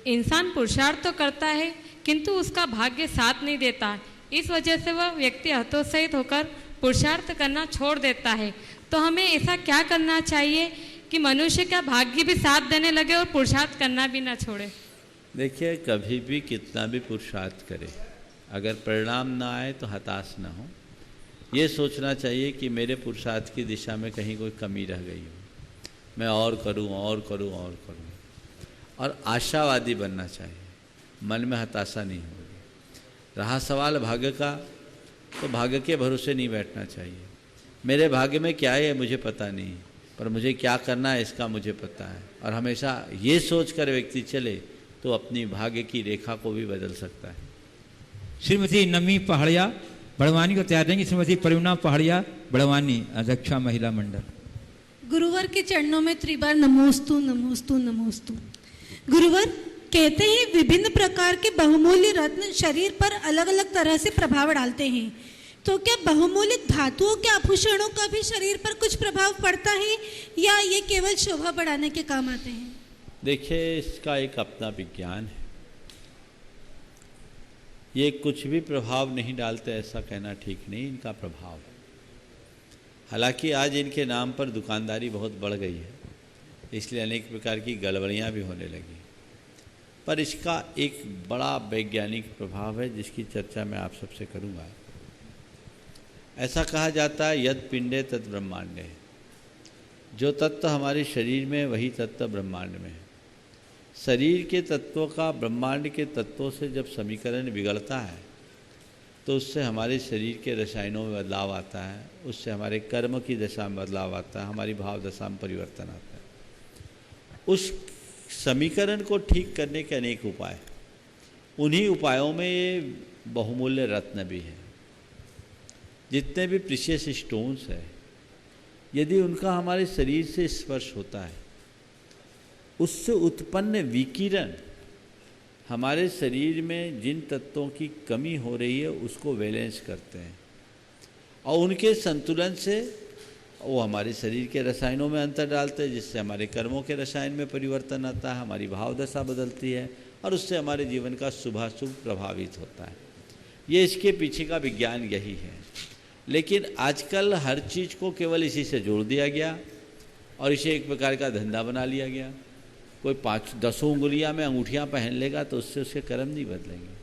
इंसान पुरुषार्थ तो करता है किंतु उसका भाग्य साथ नहीं देता, इस वजह से वह व्यक्ति हतोत्साहित होकर पुरुषार्थ करना छोड़ देता है। तो हमें ऐसा क्या करना चाहिए कि मनुष्य का भाग्य भी साथ देने लगे और पुरुषार्थ करना भी ना छोड़े? देखिए, कभी भी कितना भी पुरुषार्थ करे, अगर परिणाम ना आए तो हताश ना हो। ये सोचना चाहिए कि मेरे पुरुषार्थ की दिशा में कहीं कोई कमी रह गई हो, मैं और करूं और करूं और करूं, और आशावादी बनना चाहिए, मन में हताशा नहीं होगी। रहा सवाल भाग्य का, तो भाग्य के भरोसे नहीं बैठना चाहिए। मेरे भाग्य में क्या है मुझे पता नहीं, पर मुझे क्या करना है इसका मुझे पता है, और हमेशा ये सोच कर व्यक्ति चले तो अपनी भाग्य की रेखा को भी बदल सकता है। श्रीमती नमी पहाड़िया बड़वानी को तैयार रहेंगी श्रीमती परिवना पहाड़िया बड़वानी, अध्यक्षा महिला मंडल। गुरुवर के चरणों में त्रिबार नमोस्तु नमोस्तु नमोस्तु। गुरुवर, कहते हैं विभिन्न प्रकार के बहुमूल्य रत्न शरीर पर अलग अलग तरह से प्रभाव डालते हैं, तो क्या बहुमूल्य धातुओं के आभूषणों का भी शरीर पर कुछ प्रभाव पड़ता है या ये केवल शोभा बढ़ाने के काम आते हैं? देखिए, इसका एक अपना विज्ञान है। ये कुछ भी प्रभाव नहीं डालते ऐसा कहना ठीक नहीं, इनका प्रभाव है। हालांकि आज इनके नाम पर दुकानदारी बहुत बढ़ गई है, इसलिए अनेक प्रकार की गड़बड़ियाँ भी होने लगी, पर इसका एक बड़ा वैज्ञानिक प्रभाव है जिसकी चर्चा मैं आप सबसे करूँगा। ऐसा कहा जाता है यद पिंडे तद ब्रह्मांडे, जो तत्व हमारे शरीर में वही तत्व ब्रह्मांड में है। शरीर के तत्वों का ब्रह्मांड के तत्वों से जब समीकरण बिगड़ता है तो उससे हमारे शरीर के रसायनों में बदलाव आता है, उससे हमारे कर्म की दशा में बदलाव आता है, हमारी भाव दशा में परिवर्तन आता है। उस समीकरण को ठीक करने के अनेक उपाय, उन्हीं उपायों में ये बहुमूल्य रत्न भी है। जितने भी प्रीशियस स्टोन्स है, यदि उनका हमारे शरीर से स्पर्श होता है, उससे उत्पन्न विकिरण हमारे शरीर में जिन तत्वों की कमी हो रही है उसको बैलेंस करते हैं, और उनके संतुलन से वो हमारे शरीर के रसायनों में अंतर डालते हैं, जिससे हमारे कर्मों के रसायन में परिवर्तन आता है, हमारी भाव दशा बदलती है और उससे हमारे जीवन का शुभाशुभ प्रभावित होता है। ये इसके पीछे का विज्ञान यही है। लेकिन आजकल हर चीज़ को केवल इसी से जोड़ दिया गया और इसे एक प्रकार का धंधा बना लिया गया। कोई 5-10 उंगलियां में अंगूठियां पहन लेगा तो उससे उसके कर्म नहीं बदलेंगे।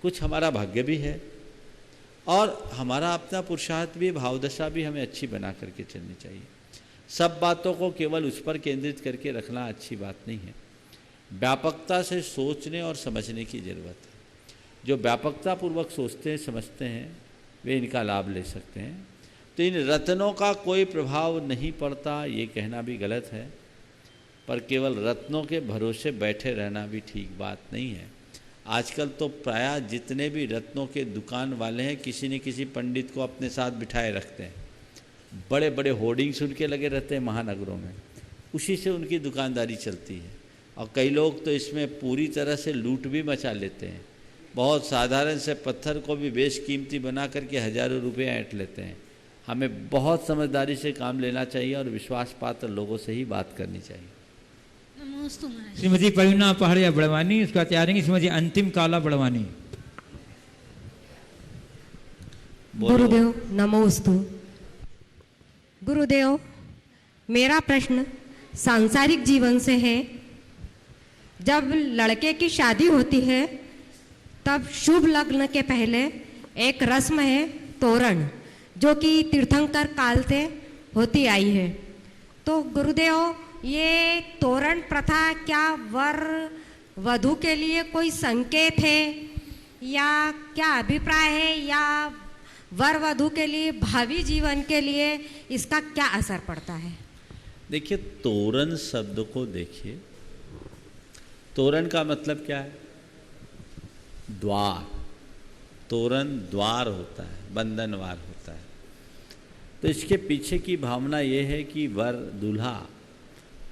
कुछ हमारा भाग्य भी है और हमारा अपना पुरुषार्थ भी, भावदशा भी हमें अच्छी बना करके चलनी चाहिए। सब बातों को केवल उस पर केंद्रित करके रखना अच्छी बात नहीं है। व्यापकता से सोचने और समझने की ज़रूरत है। जो व्यापकता पूर्वक सोचते हैं, समझते हैं, वे इनका लाभ ले सकते हैं। तो इन रत्नों का कोई प्रभाव नहीं पड़ता ये कहना भी गलत है, पर केवल रत्नों के भरोसे बैठे रहना भी ठीक बात नहीं है। आजकल तो प्रायः जितने भी रत्नों के दुकान वाले हैं, किसी न किसी पंडित को अपने साथ बिठाए रखते हैं। बड़े बड़े होर्डिंग्स उनके लगे रहते हैं महानगरों में, उसी से उनकी दुकानदारी चलती है। और कई लोग तो इसमें पूरी तरह से लूट भी मचा लेते हैं। बहुत साधारण से पत्थर को भी बेशकीमती बना करके हज़ारों रुपये ऐंठ लेते हैं। हमें बहुत समझदारी से काम लेना चाहिए और विश्वास पात्र लोगों से ही बात करनी चाहिए। श्रीमती परिवना पहाड़िया बड़वानी, उसका तैयारी श्रीमती अंतिम काला बड़वानी। गुरुदेव नमोस्तु। गुरुदेव, मेरा प्रश्न सांसारिक जीवन से है। जब लड़के की शादी होती है तब शुभ लग्न के पहले एक रस्म है तोरण, जो कि तीर्थंकर काल से होती आई है। तो गुरुदेव, ये तोरण प्रथा क्या वर वधू के लिए कोई संकेत है या क्या अभिप्राय है, या वर वधू के लिए भावी जीवन के लिए इसका क्या असर पड़ता है? देखिए, तोरण शब्द को देखिए। तोरण का मतलब क्या है? द्वार। तोरण द्वार होता है, बंधनवार होता है। तो इसके पीछे की भावना ये है कि वर दूल्हा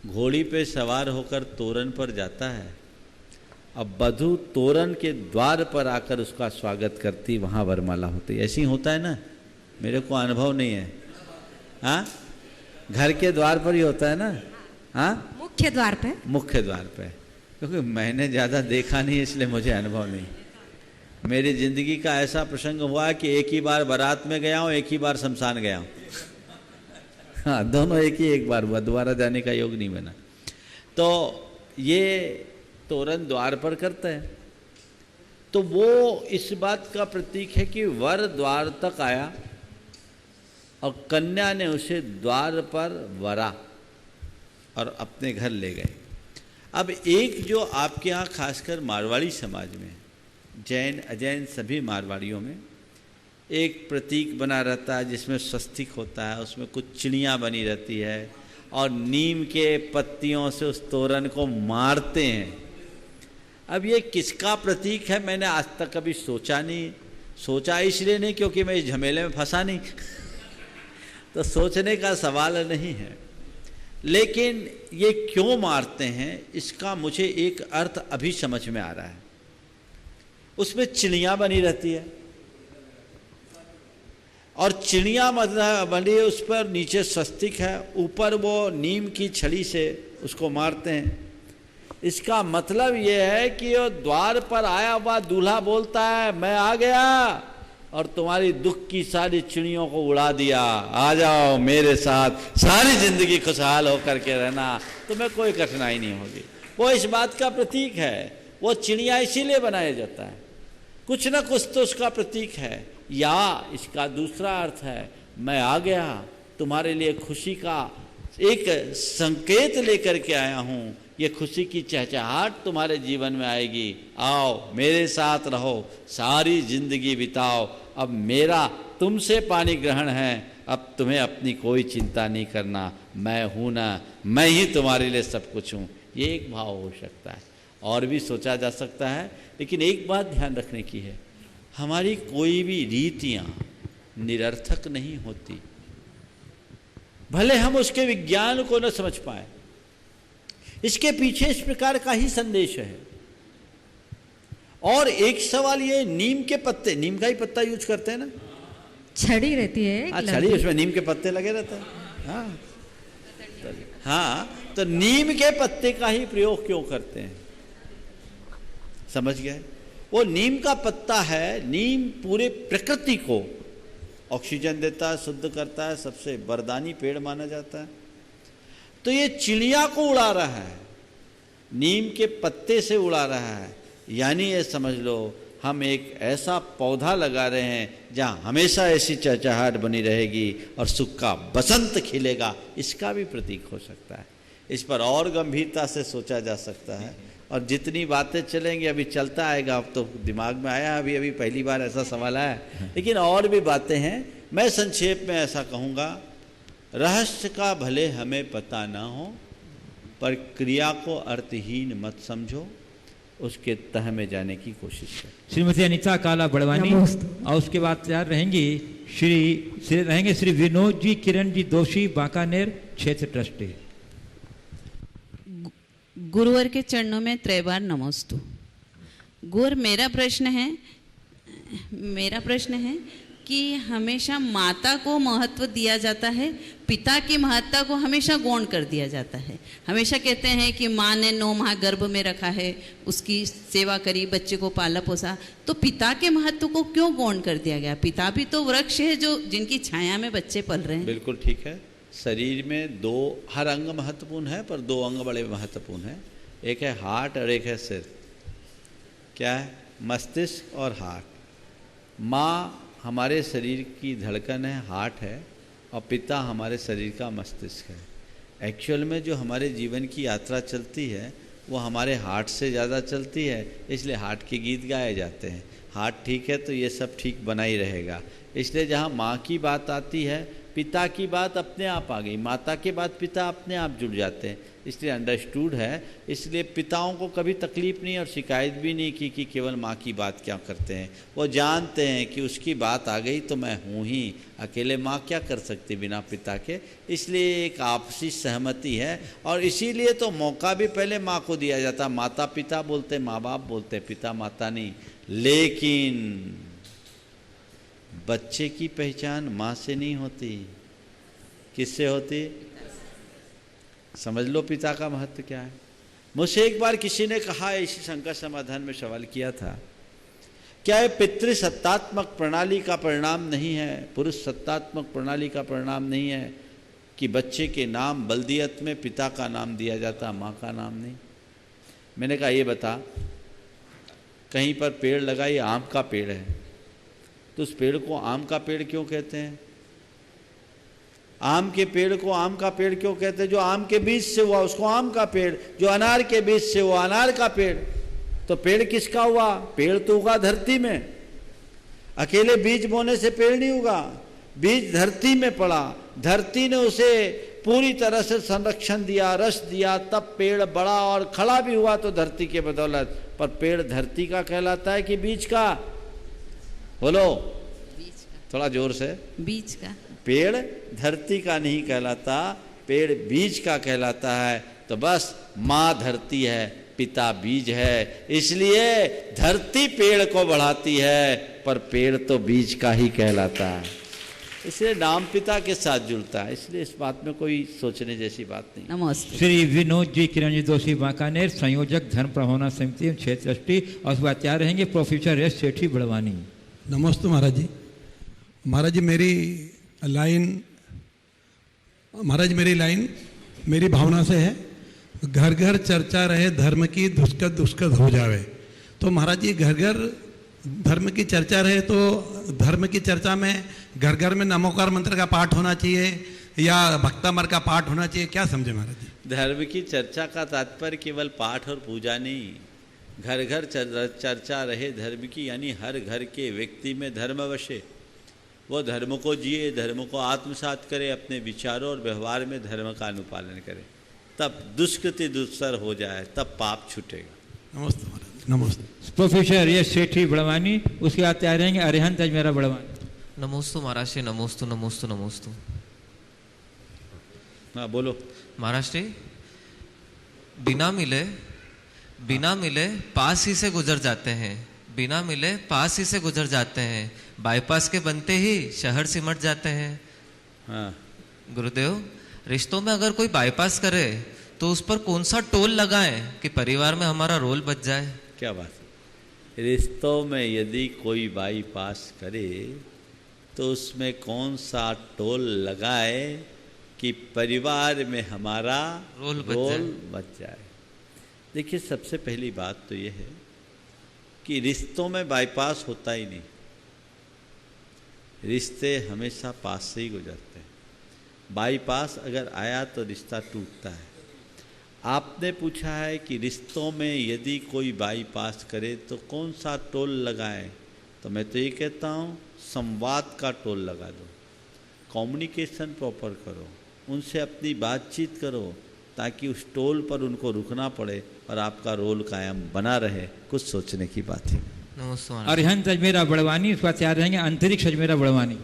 घोड़ी पे सवार होकर तोरण पर जाता है, अब वधू तोरण के द्वार पर आकर उसका स्वागत करती, वहाँ वरमाला होती। ऐसे ही होता है ना, मेरे को अनुभव नहीं है। हाँ, घर के द्वार पर ही होता है ना। हाँ, मुख्य द्वार पे। मुख्य द्वार पे, क्योंकि मैंने ज़्यादा देखा नहीं इसलिए मुझे अनुभव नहीं। मेरी ज़िंदगी का ऐसा प्रसंग हुआ कि एक ही बार बारात में गया हूँ, एक ही बार शमशान गया हूँ। हाँ, दोनों एक बार हुआ, दोबारा जाने का योग नहीं बना। तो ये तोरण द्वार पर करते हैं, तो वो इस बात का प्रतीक है कि वर द्वार तक आया और कन्या ने उसे द्वार पर वरा और अपने घर ले गए। अब एक जो आपके यहाँ खासकर मारवाड़ी समाज में, जैन अजैन सभी मारवाड़ियों में एक प्रतीक बना रहता है जिसमें स्वस्तिक होता है, उसमें कुछ चिड़ियाँ बनी रहती है और नीम के पत्तियों से उस तोरण को मारते हैं। अब ये किसका प्रतीक है मैंने आज तक कभी सोचा नहीं। सोचा इसलिए नहीं क्योंकि मैं इस झमेले में फंसा नहीं तो सोचने का सवाल नहीं है, लेकिन ये क्यों मारते हैं इसका मुझे एक अर्थ अभी समझ में आ रहा है। उसमें चिड़िया बनी रहती है और चिड़िया बनी, उस पर नीचे स्वस्तिक है, ऊपर वो नीम की छड़ी से उसको मारते हैं। इसका मतलब ये है कि वो द्वार पर आया हुआ दूल्हा बोलता है मैं आ गया और तुम्हारी दुख की सारी चिड़ियों को उड़ा दिया, आ जाओ मेरे साथ, सारी जिंदगी खुशहाल होकर के रहना, तुम्हें कोई कठिनाई नहीं होगी। वो इस बात का प्रतीक है। वो चिड़िया इसीलिए बनाया जाता है, कुछ ना कुछ तो उसका प्रतीक है। या इसका दूसरा अर्थ है मैं आ गया, तुम्हारे लिए खुशी का एक संकेत लेकर के आया हूँ, ये खुशी की चहचहाट तुम्हारे जीवन में आएगी, आओ मेरे साथ रहो, सारी जिंदगी बिताओ, अब मेरा तुमसे पानी ग्रहण है, अब तुम्हें अपनी कोई चिंता नहीं करना, मैं हूँ ना, मैं ही तुम्हारे लिए सब कुछ हूँ। ये एक भाव हो सकता है, और भी सोचा जा सकता है, लेकिन एक बात ध्यान रखने की है, हमारी कोई भी रीतियाँ निरर्थक नहीं होती, भले हम उसके विज्ञान को न समझ पाए, इसके पीछे इस प्रकार का ही संदेश है। और एक सवाल ये, नीम के पत्ते, नीम का ही पत्ता यूज करते हैं ना, छड़ी रहती है, छड़ी, उसमें नीम के पत्ते लगे रहते हैं। हाँ हाँ, तो नीम के पत्ते का ही प्रयोग क्यों करते हैं, समझ गए? वो नीम का पत्ता है, नीम पूरे प्रकृति को ऑक्सीजन देता है, शुद्ध करता है, सबसे वरदानी पेड़ माना जाता है। तो ये चिड़िया को उड़ा रहा है, नीम के पत्ते से उड़ा रहा है, यानी ये समझ लो हम एक ऐसा पौधा लगा रहे हैं जहाँ हमेशा ऐसी चहचहाट बनी रहेगी और सुख का बसंत खिलेगा, इसका भी प्रतीक हो सकता है। इस पर और गंभीरता से सोचा जा सकता है, और जितनी बातें चलेंगी, अभी चलता आएगा, अब तो दिमाग में आया, अभी अभी पहली बार ऐसा सवाल आया, लेकिन और भी बातें हैं। मैं संक्षेप में ऐसा कहूँगा, रहस्य का भले हमें पता ना हो, पर क्रिया को अर्थहीन मत समझो, उसके तह में जाने की कोशिश करें। श्रीमती अनीता काला बड़वानी, और उसके बाद तैयार रहेंगी श्री विनोद जी किरण जी दोषी, बांकानेर क्षेत्र ट्रस्टी। गुरुवर के चरणों में त्रैबार नमोस्तु। गुरुवर, मेरा प्रश्न है कि हमेशा माता को महत्व दिया जाता है, पिता की महत्ता को हमेशा गौण कर दिया जाता है। हमेशा कहते हैं कि माँ ने 9 माह गर्भ में रखा है, उसकी सेवा करी, बच्चे को पाला पोसा, तो पिता के महत्व को क्यों गौण कर दिया गया? पिता भी तो वृक्ष है जो जिनकी छाया में बच्चे पल रहे हैं। बिल्कुल ठीक है। शरीर में हर अंग महत्वपूर्ण है, पर 2 अंग बड़े महत्वपूर्ण हैं, एक है हार्ट और एक है सिर। क्या है? मस्तिष्क और हार्ट। माँ हमारे शरीर की धड़कन है, हार्ट है, और पिता हमारे शरीर का मस्तिष्क है। एक्चुअल में जो हमारे जीवन की यात्रा चलती है वो हमारे हार्ट से ज़्यादा चलती है, इसलिए हार्ट के गीत गाए जाते हैं। हार्ट ठीक है तो ये सब ठीक बना ही रहेगा। इसलिए जहाँ माँ की बात आती है पिता की बात अपने आप आ गई, माता के बाद पिता अपने आप जुड़ जाते हैं, इसलिए अंडरस्टूड है। इसलिए पिताओं को कभी तकलीफ नहीं और शिकायत भी नहीं की कि केवल माँ की बात क्या करते हैं। वो जानते हैं कि उसकी बात आ गई तो मैं हूँ ही, अकेले माँ क्या कर सकती बिना पिता के। इसलिए एक आपसी सहमति है और इसीलिए तो मौका भी पहले माँ को दिया जाता। माता पिता बोलते, माँ बाप बोलते, पिता माता नहीं। लेकिन बच्चे की पहचान माँ से नहीं होती, किससे होती? समझ लो पिता का महत्व क्या है। मुझसे एक बार किसी ने कहा, इसी शंका समाधान में सवाल किया था, क्या ये पितृसत्तात्मक प्रणाली का परिणाम नहीं है, पुरुष सत्तात्मक प्रणाली का परिणाम नहीं है कि बच्चे के नाम बल्दियत में पिता का नाम दिया जाता, माँ का नाम नहीं? मैंने कहा ये बता, कहीं पर पेड़ लगा, ये आम का पेड़ है, तो उस पेड़ को आम का पेड़ क्यों कहते हैं? आम के पेड़ को आम का पेड़ क्यों कहते हैं? जो आम के बीज से हुआ उसको आम का पेड़, जो अनार के बीज से हुआ अनार का पेड़। तो पेड़ किसका हुआ? पेड़ तो उगा धरती में, अकेले बीज बोने से पेड़ नहीं उगा, बीज धरती में पड़ा, धरती ने उसे पूरी तरह से संरक्षण दिया, रस दिया, तब पेड़ बड़ा और खड़ा भी हुआ तो धरती के बदौलत। पर पेड़ धरती का कहलाता है कि बीज का? बोलो थोड़ा जोर से। बीज का। पेड़ धरती का नहीं कहलाता, पेड़ बीज का कहलाता है। तो बस माँ धरती है, पिता बीज है, इसलिए धरती पेड़ को बढ़ाती है, पर पेड़ तो बीज का ही कहलाता है। इसलिए नाम पिता के साथ जुड़ता है, इसलिए इस बात में कोई सोचने जैसी बात नहीं। नमस्ते। श्री विनोद जी किरण जी दोषी बांकानेर, संयोजक धर्म प्रभावना समिति क्षेत्र ट्रस्टी, और स्वाचार्य रहेंगे प्रोफेसर एस सेठी बड़वानी। नमस्ते महाराज जी। महाराज जी मेरी लाइन मेरी भावना से है, घर घर चर्चा रहे धर्म की, दुष्कद दुष्कद हो जावे। तो महाराज जी घर घर धर्म की चर्चा रहे तो धर्म की चर्चा में घर घर में नमोकार मंत्र का पाठ होना चाहिए या भक्तामर का पाठ होना चाहिए, क्या समझे महाराज जी? धर्म की चर्चा का तात्पर्य केवल पाठ और पूजा नहीं, घर घर चर्चा रहे धर्म की, यानी हर घर के व्यक्ति में धर्म वशे, वो धर्म को जिए, धर्म को आत्मसात करे, अपने विचारों और व्यवहार में धर्म का अनुपालन करे, तब दुष्कृति दुस्तर हो जाए, तब पाप छूटेगा। नमस्ते महाराज। नमस्ते। प्रोफेसर एस सेठी बड़वानी, उसके बाद तैयार रहेंगे अरिहंत अजमेरा बड़वानी। नमोस्तु महाराज श्री, नमोस्तु नमोस्तु नमोस्तु। हाँ बोलो। महाराज श्री, बिना मिले पास ही से गुजर जाते हैं, बिना मिले पास ही से गुजर जाते हैं, बाईपास के बनते ही शहर सिमट जाते हैं। हाँ गुरुदेव, रिश्तों में अगर कोई बाईपास करे तो उस पर कौन सा टोल लगाएं कि परिवार में हमारा रोल बच जाए? क्या बात है। रिश्तों में यदि कोई बाईपास करे तो उसमें कौन सा टोल लगाए कि परिवार में हमारा रोल बच जाए। देखिए, सबसे पहली बात तो ये है कि रिश्तों में बाईपास होता ही नहीं, रिश्ते हमेशा पास से ही गुजरते हैं। बाईपास अगर आया तो रिश्ता टूटता है। आपने पूछा है कि रिश्तों में यदि कोई बाईपास करे तो कौन सा टोल लगाएं, तो मैं तो ये कहता हूँ संवाद का टोल लगा दो, कम्युनिकेशन प्रॉपर करो, उनसे अपनी बातचीत करो, ताकि उस टोल पर उनको रुकना पड़े और आपका रोल कायम बना रहे। कुछ सोचने की बात है। अरिहंत अजमेरा बड़वानी, उसका तैयार रहेंगे अंतरिक्ष अजमेरा बड़वानी।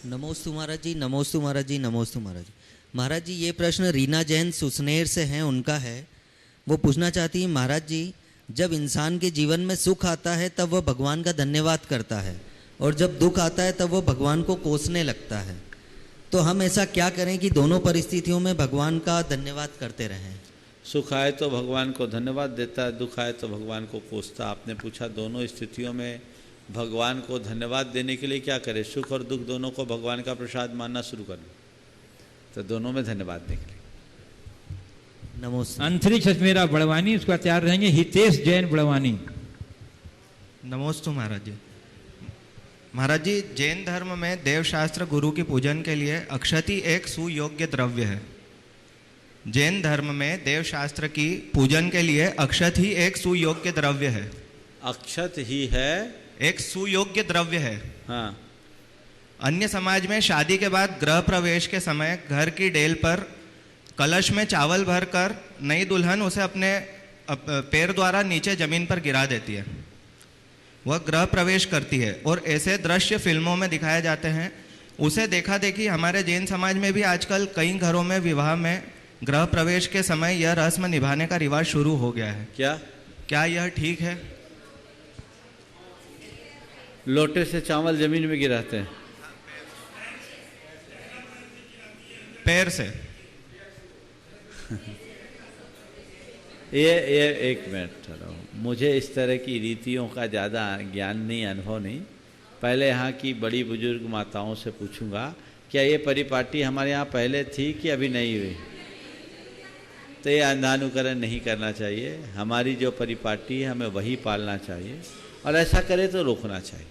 नमोस्तु महाराज जी, नमोस्तु महाराज जी, नमोस्तु महाराज जी। महाराज जी ये प्रश्न रीना जैन सुसनेर से हैं, उनका है। वो पूछना चाहती है, महाराज जी जब इंसान के जीवन में सुख आता है तब वह भगवान का धन्यवाद करता है, और जब दुख आता है तब वह भगवान को कोसने लगता है, तो हम ऐसा क्या करें कि दोनों परिस्थितियों में भगवान का धन्यवाद करते रहें? सुख आए तो भगवान को धन्यवाद देता है, दुख आए तो भगवान को कोसता। आपने पूछा दोनों स्थितियों में भगवान को धन्यवाद देने के लिए क्या करें? सुख और दुख दोनों को भगवान का प्रसाद मानना शुरू कर लो, तो दोनों में धन्यवाद देने के लिए। नमस्ते। अंतरिक्ष अजमेरा बड़वानी, उसका तैयार रहेंगे हितेश जैन बड़वानी। नमोस्तु महाराज जी। महाराज जी, जैन धर्म में देवशास्त्र गुरु की पूजन के लिए अक्षति एक सुयोग्य द्रव्य है। जैन धर्म में देवशास्त्र की पूजन के लिए अक्षत ही एक सुयोग्य द्रव्य है। अक्षत ही है एक सुयोग्य द्रव्य है। हाँ। अन्य समाज में शादी के बाद गृह प्रवेश के समय घर की डेल पर कलश में चावल भरकर नई दुल्हन उसे अपने पैर द्वारा नीचे जमीन पर गिरा देती है, वह गृह प्रवेश करती है और ऐसे दृश्य फिल्मों में दिखाए जाते हैं। उसे देखा देखी हमारे जैन समाज में भी आजकल कई घरों में विवाह में गृह प्रवेश के समय यह रस्म निभाने का रिवाज शुरू हो गया है। क्या यह ठीक है? लोटे से चावल जमीन में गिराते हैं? पैर से। ये एक मिनट ठहरो, मुझे इस तरह की रीतियों का ज़्यादा ज्ञान नहीं, अनुभव नहीं। पहले यहाँ की बड़ी बुजुर्ग माताओं से पूछूंगा, क्या ये परिपाटी हमारे यहाँ पहले थी कि अभी नहीं हुई? तो ये अंधानुकरण नहीं करना चाहिए। हमारी जो परिपाटी है हमें वही पालना चाहिए, और ऐसा करे तो रोकना चाहिए।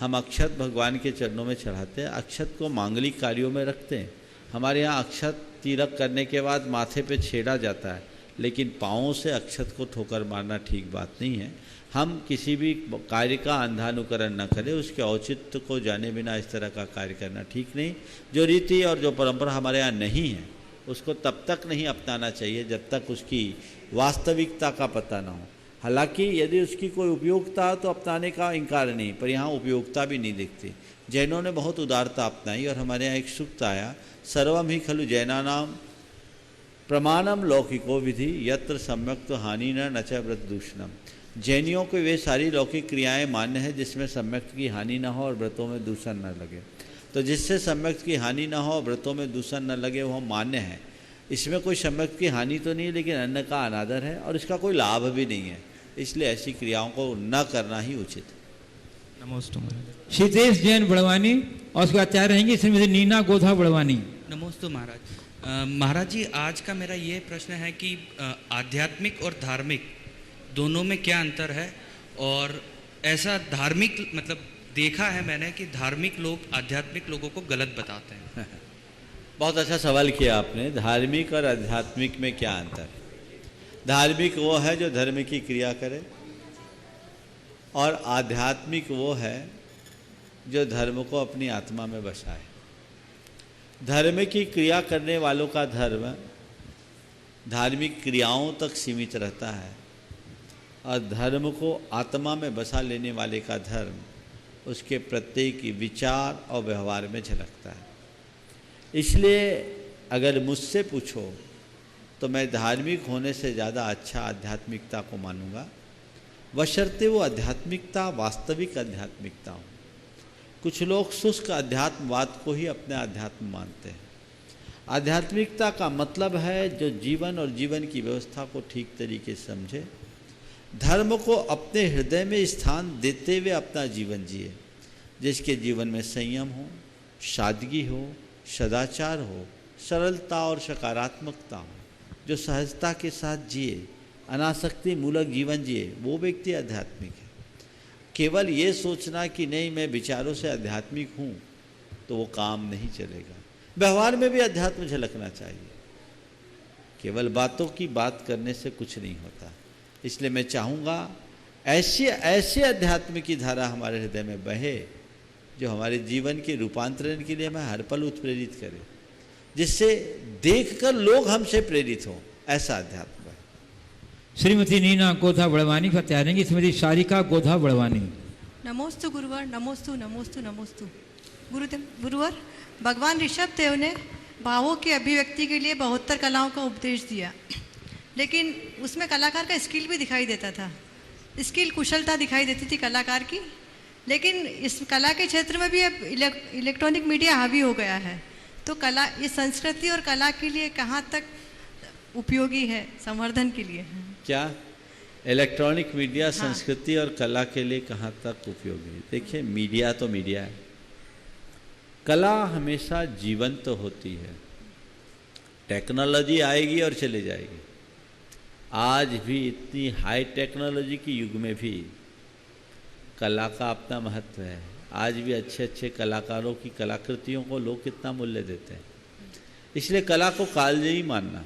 हम अक्षत भगवान के चरणों में चढ़ाते हैं, अक्षत को मांगलिक कार्यों में रखते हैं। हमारे यहाँ अक्षत तिलक करने के बाद माथे पे छेड़ा जाता है, लेकिन पाँवों से अक्षत को ठोकर मारना ठीक बात नहीं है। हम किसी भी कार्य का अंधानुकरण न करें, उसके औचित्य को जाने बिना इस तरह का कार्य करना ठीक नहीं। जो रीति और जो परंपरा हमारे यहाँ नहीं है उसको तब तक नहीं अपनाना चाहिए जब तक उसकी वास्तविकता का पता ना हो। हालांकि यदि उसकी कोई उपयोगिता हो तो अपनाने का इनकार नहीं, पर यहाँ उपयोगिता भी नहीं दिखती। जैनों ने बहुत उदारता अपनाई, और हमारे यहाँ एक सूक्त आया, सर्वम ही खलु जैनानाम प्रमाणम लौकिको विधि यत्र सम्यक तो हानि न च व्रत दूषणम। जैनियों को वे सारी लौकिक क्रियाएं मान्य है जिसमें सम्यक की हानि न हो और व्रतों में दूषण न लगे। तो जिससे सम्यक की हानि न हो, व्रतों में दूषण न लगे, वह मान्य है। इसमें कोई सम्यक की हानि तो नहीं, लेकिन अन्न का अनादर है और इसका कोई लाभ भी नहीं है, इसलिए ऐसी क्रियाओं को न करना ही उचित है। नमोस्तु। शीतेश जैन बड़वानी और उसके आचार्य रहेंगी श्रीमती नीना गोधा बड़वानी। नमोस्तु महाराज। महाराज जी, आज का मेरा ये प्रश्न है कि आध्यात्मिक और धार्मिक दोनों में क्या अंतर है? और ऐसा धार्मिक मतलब देखा है मैंने कि धार्मिक लोग आध्यात्मिक लोगों को गलत बताते हैं। बहुत अच्छा सवाल किया आपने। धार्मिक और आध्यात्मिक में क्या अंतर? धार्मिक वो है जो धर्म की क्रिया करे, और आध्यात्मिक वो है जो धर्म को अपनी आत्मा में बसाए। धर्म की क्रिया करने वालों का धर्म धार्मिक क्रियाओं तक सीमित रहता है, और धर्म को आत्मा में बसा लेने वाले का धर्म उसके प्रत्येक विचार और व्यवहार में झलकता है। इसलिए अगर मुझसे पूछो तो मैं धार्मिक होने से ज़्यादा अच्छा आध्यात्मिकता को मानूंगा, बशर्ते वो आध्यात्मिकता वास्तविक आध्यात्मिकता हो। कुछ लोग शुष्क अध्यात्मवाद को ही अपने अध्यात्म मानते हैं। आध्यात्मिकता का मतलब है जो जीवन और जीवन की व्यवस्था को ठीक तरीके से समझे, धर्म को अपने हृदय में स्थान देते हुए अपना जीवन जिए, जिसके जीवन में संयम हो, सादगी हो, सदाचार हो, सरलता और सकारात्मकता हो, जो सहजता के साथ जिए, अनासक्ति मूलक जीवन जिए, वो व्यक्ति आध्यात्मिक है। केवल ये सोचना कि नहीं मैं विचारों से आध्यात्मिक हूँ तो वो काम नहीं चलेगा। व्यवहार में भी अध्यात्म झलकना चाहिए। केवल बातों की बात करने से कुछ नहीं होता। इसलिए मैं चाहूँगा ऐसे अध्यात्म की धारा हमारे हृदय में बहे जो हमारे जीवन के रूपांतरण के लिए हमें हर पल उत्प्रेरित करे, जिससे देखकर लोग हमसे प्रेरित हों। ऐसा अध्यात्म है। श्रीमती नीना गोधा बड़वानी का तैयारेंगी श्रीमती सारिका गोधा बड़वानी। नमोस्तु गुरुवर, नमोस्तु नमोस्तु नमोस्तु। गुरुवर, भगवान ऋषभ देव ने भावों की अभिव्यक्ति के लिए 72 कलाओं का उपदेश दिया, लेकिन उसमें कलाकार का स्किल भी दिखाई देता था। स्किल कुशलता दिखाई देती थी कलाकार की, लेकिन इस कला के क्षेत्र में भी अब इलेक्ट्रॉनिक मीडिया हावी हो गया है। तो कला, ये संस्कृति और कला के लिए कहाँ तक उपयोगी है संवर्धन के लिए? क्या इलेक्ट्रॉनिक मीडिया संस्कृति और कला के लिए कहाँ तक उपयोगी है? देखिए, मीडिया तो मीडिया है, कला हमेशा जीवंत तो होती है। टेक्नोलॉजी आएगी और चले जाएगी। आज भी इतनी हाई टेक्नोलॉजी के युग में भी कला का अपना महत्व है। आज भी अच्छे अच्छे कलाकारों की कलाकृतियों को लोग कितना मूल्य देते हैं। इसलिए कला को कालजयी मानना।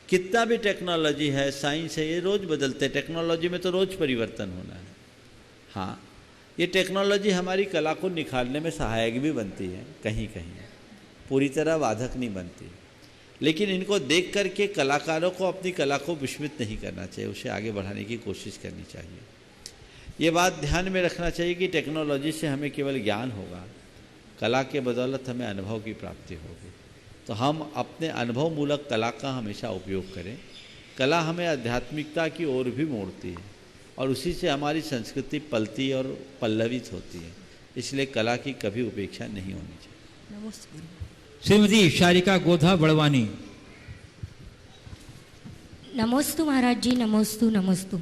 कितना भी टेक्नोलॉजी है, साइंस है, ये रोज़ बदलते हैं। टेक्नोलॉजी में तो रोज़ परिवर्तन होना है। हाँ, ये टेक्नोलॉजी हमारी कला को निखारने में सहायक भी बनती है, कहीं कहीं पूरी तरह बाधक नहीं बनती, लेकिन इनको देख करके कलाकारों को अपनी कला को विस्मित नहीं करना चाहिए, उसे आगे बढ़ाने की कोशिश करनी चाहिए। ये बात ध्यान में रखना चाहिए कि टेक्नोलॉजी से हमें केवल ज्ञान होगा, कला के बदौलत हमें अनुभव की प्राप्ति होगी। तो हम अपने अनुभव मूलक कला का हमेशा उपयोग करें। कला हमें आध्यात्मिकता की ओर भी मोड़ती है और उसी से हमारी संस्कृति पलती और पल्लवित होती है, इसलिए कला की कभी उपेक्षा नहीं होनी चाहिए। नमस्ते। श्रीमती शारिका गोधा बड़वानी। नमोस्तु महाराज जी, नमोस्तु नमोस्तु।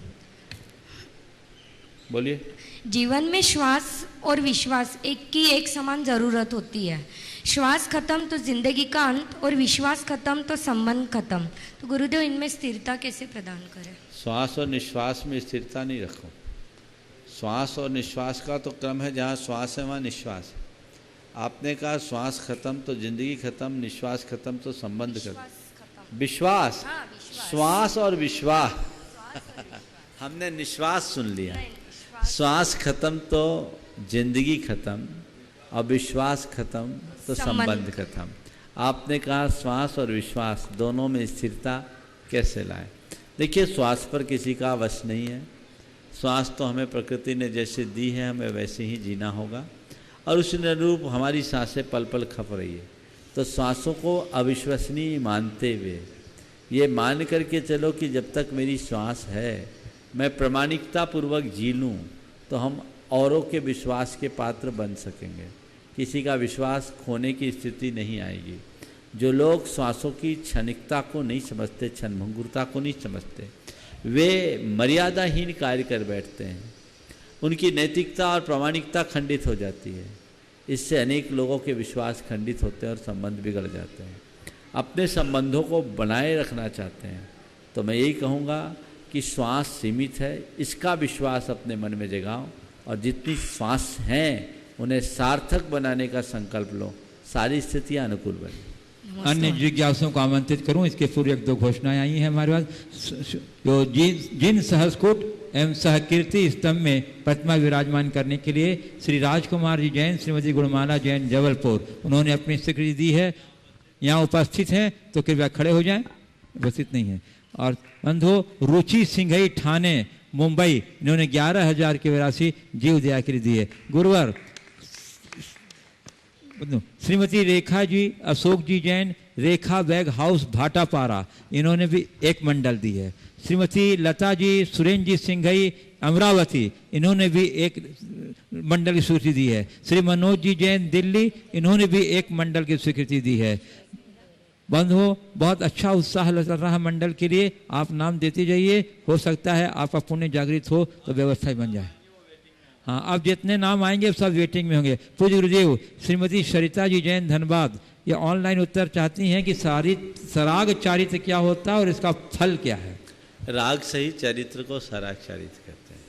बोलिए। जीवन में श्वास और विश्वास एक की एक समान जरूरत होती है। श्वास खत्म तो जिंदगी का अंत और विश्वास खत्म तो संबंध खत्म। तो गुरुदेव इनमें स्थिरता कैसे प्रदान करें? श्वास और निश्वास में स्थिरता नहीं रखो। श्वास और निश्वास का तो क्रम है, जहाँ श्वास है वहाँ निश्वास है। आपने कहा श्वास खत्म तो जिंदगी खत्म, निश्वास खत्म तो संबंध खत्म। विश्वास, श्वास और विश्वास हमने निश्वास सुन लिया। श्वास खत्म तो जिंदगी खत्म और विश्वास खत्म तो संबंध खत्म। आपने कहा श्वास और विश्वास दोनों में स्थिरता कैसे लाएं? देखिए, श्वास पर किसी का वश नहीं है। श्वास तो हमें प्रकृति ने जैसे दी है, हमें वैसे ही जीना होगा और उस अनुरूप हमारी सांसें पल पल खप रही है। तो श्वासों को अविश्वसनीय मानते हुए ये मान करके चलो कि जब तक मेरी श्वास है मैं प्रामाणिकता पूर्वक जी लूँ तो हम औरों के विश्वास के पात्र बन सकेंगे। किसी का विश्वास खोने की स्थिति नहीं आएगी। जो लोग श्वासों की क्षणिकता को नहीं समझते, क्षणभंगुरता को नहीं समझते, वे मर्यादाहीन कार्य कर बैठते हैं। उनकी नैतिकता और प्रामाणिकता खंडित हो जाती है। इससे अनेक लोगों के विश्वास खंडित होते हैं और संबंध बिगड़ जाते हैं। अपने संबंधों को बनाए रखना चाहते हैं तो मैं यही कहूँगा कि श्वास सीमित है, इसका विश्वास अपने मन में जगाओ और जितनी श्वास हैं उन्हें सार्थक बनाने का संकल्प लो, सारी स्थितियाँ अनुकूल बनी। अन्य जिज्ञासुओं को आमंत्रित करूं। इसके पूर्व एक दो घोषणाएं आई हैं हमारे पास। जो जिन सहस्कूट एवं सहकीर्ति स्तंभ में प्रतिमा विराजमान करने के लिए श्री राजकुमार जी जैन, श्रीमती गुणमाला जैन जबलपुर, उन्होंने अपनी स्वीकृति दी है। यहाँ उपस्थित हैं तो कृपया खड़े हो जाएं, उपस्थित नहीं है। और बंधु रुचि सिंघई ठाणे मुंबई, इन्होंने 11,000 की राशि जीव दया के लिए दी है। गुरुवर श्रीमती रेखा जी अशोक जी जैन, रेखा बैग हाउस भाटापारा, इन्होंने भी एक मंडल दी है। श्रीमती लता जी सुरेंद्र जी सिंघई अमरावती, इन्होंने भी एक मंडल की स्वीकृति दी है। श्री मनोज जी जैन दिल्ली, इन्होंने भी एक मंडल की स्वीकृति दी है। बंधुओं, बहुत अच्छा उत्साह लग रहा है मंडल के लिए। आप नाम देते जाइए, हो सकता है आपका पुण्य जागृत हो तो व्यवस्था बन जाए। हाँ, अब जितने नाम आएंगे सब वेटिंग में होंगे। पूज्य गुरुदेव श्रीमती सरिता जी जैन धनबाद, ये ऑनलाइन उत्तर चाहती हैं कि सराग चारित्र क्या होता है और इसका फल क्या है? राग सही चरित्र को सराग चरित्र कहते हैं।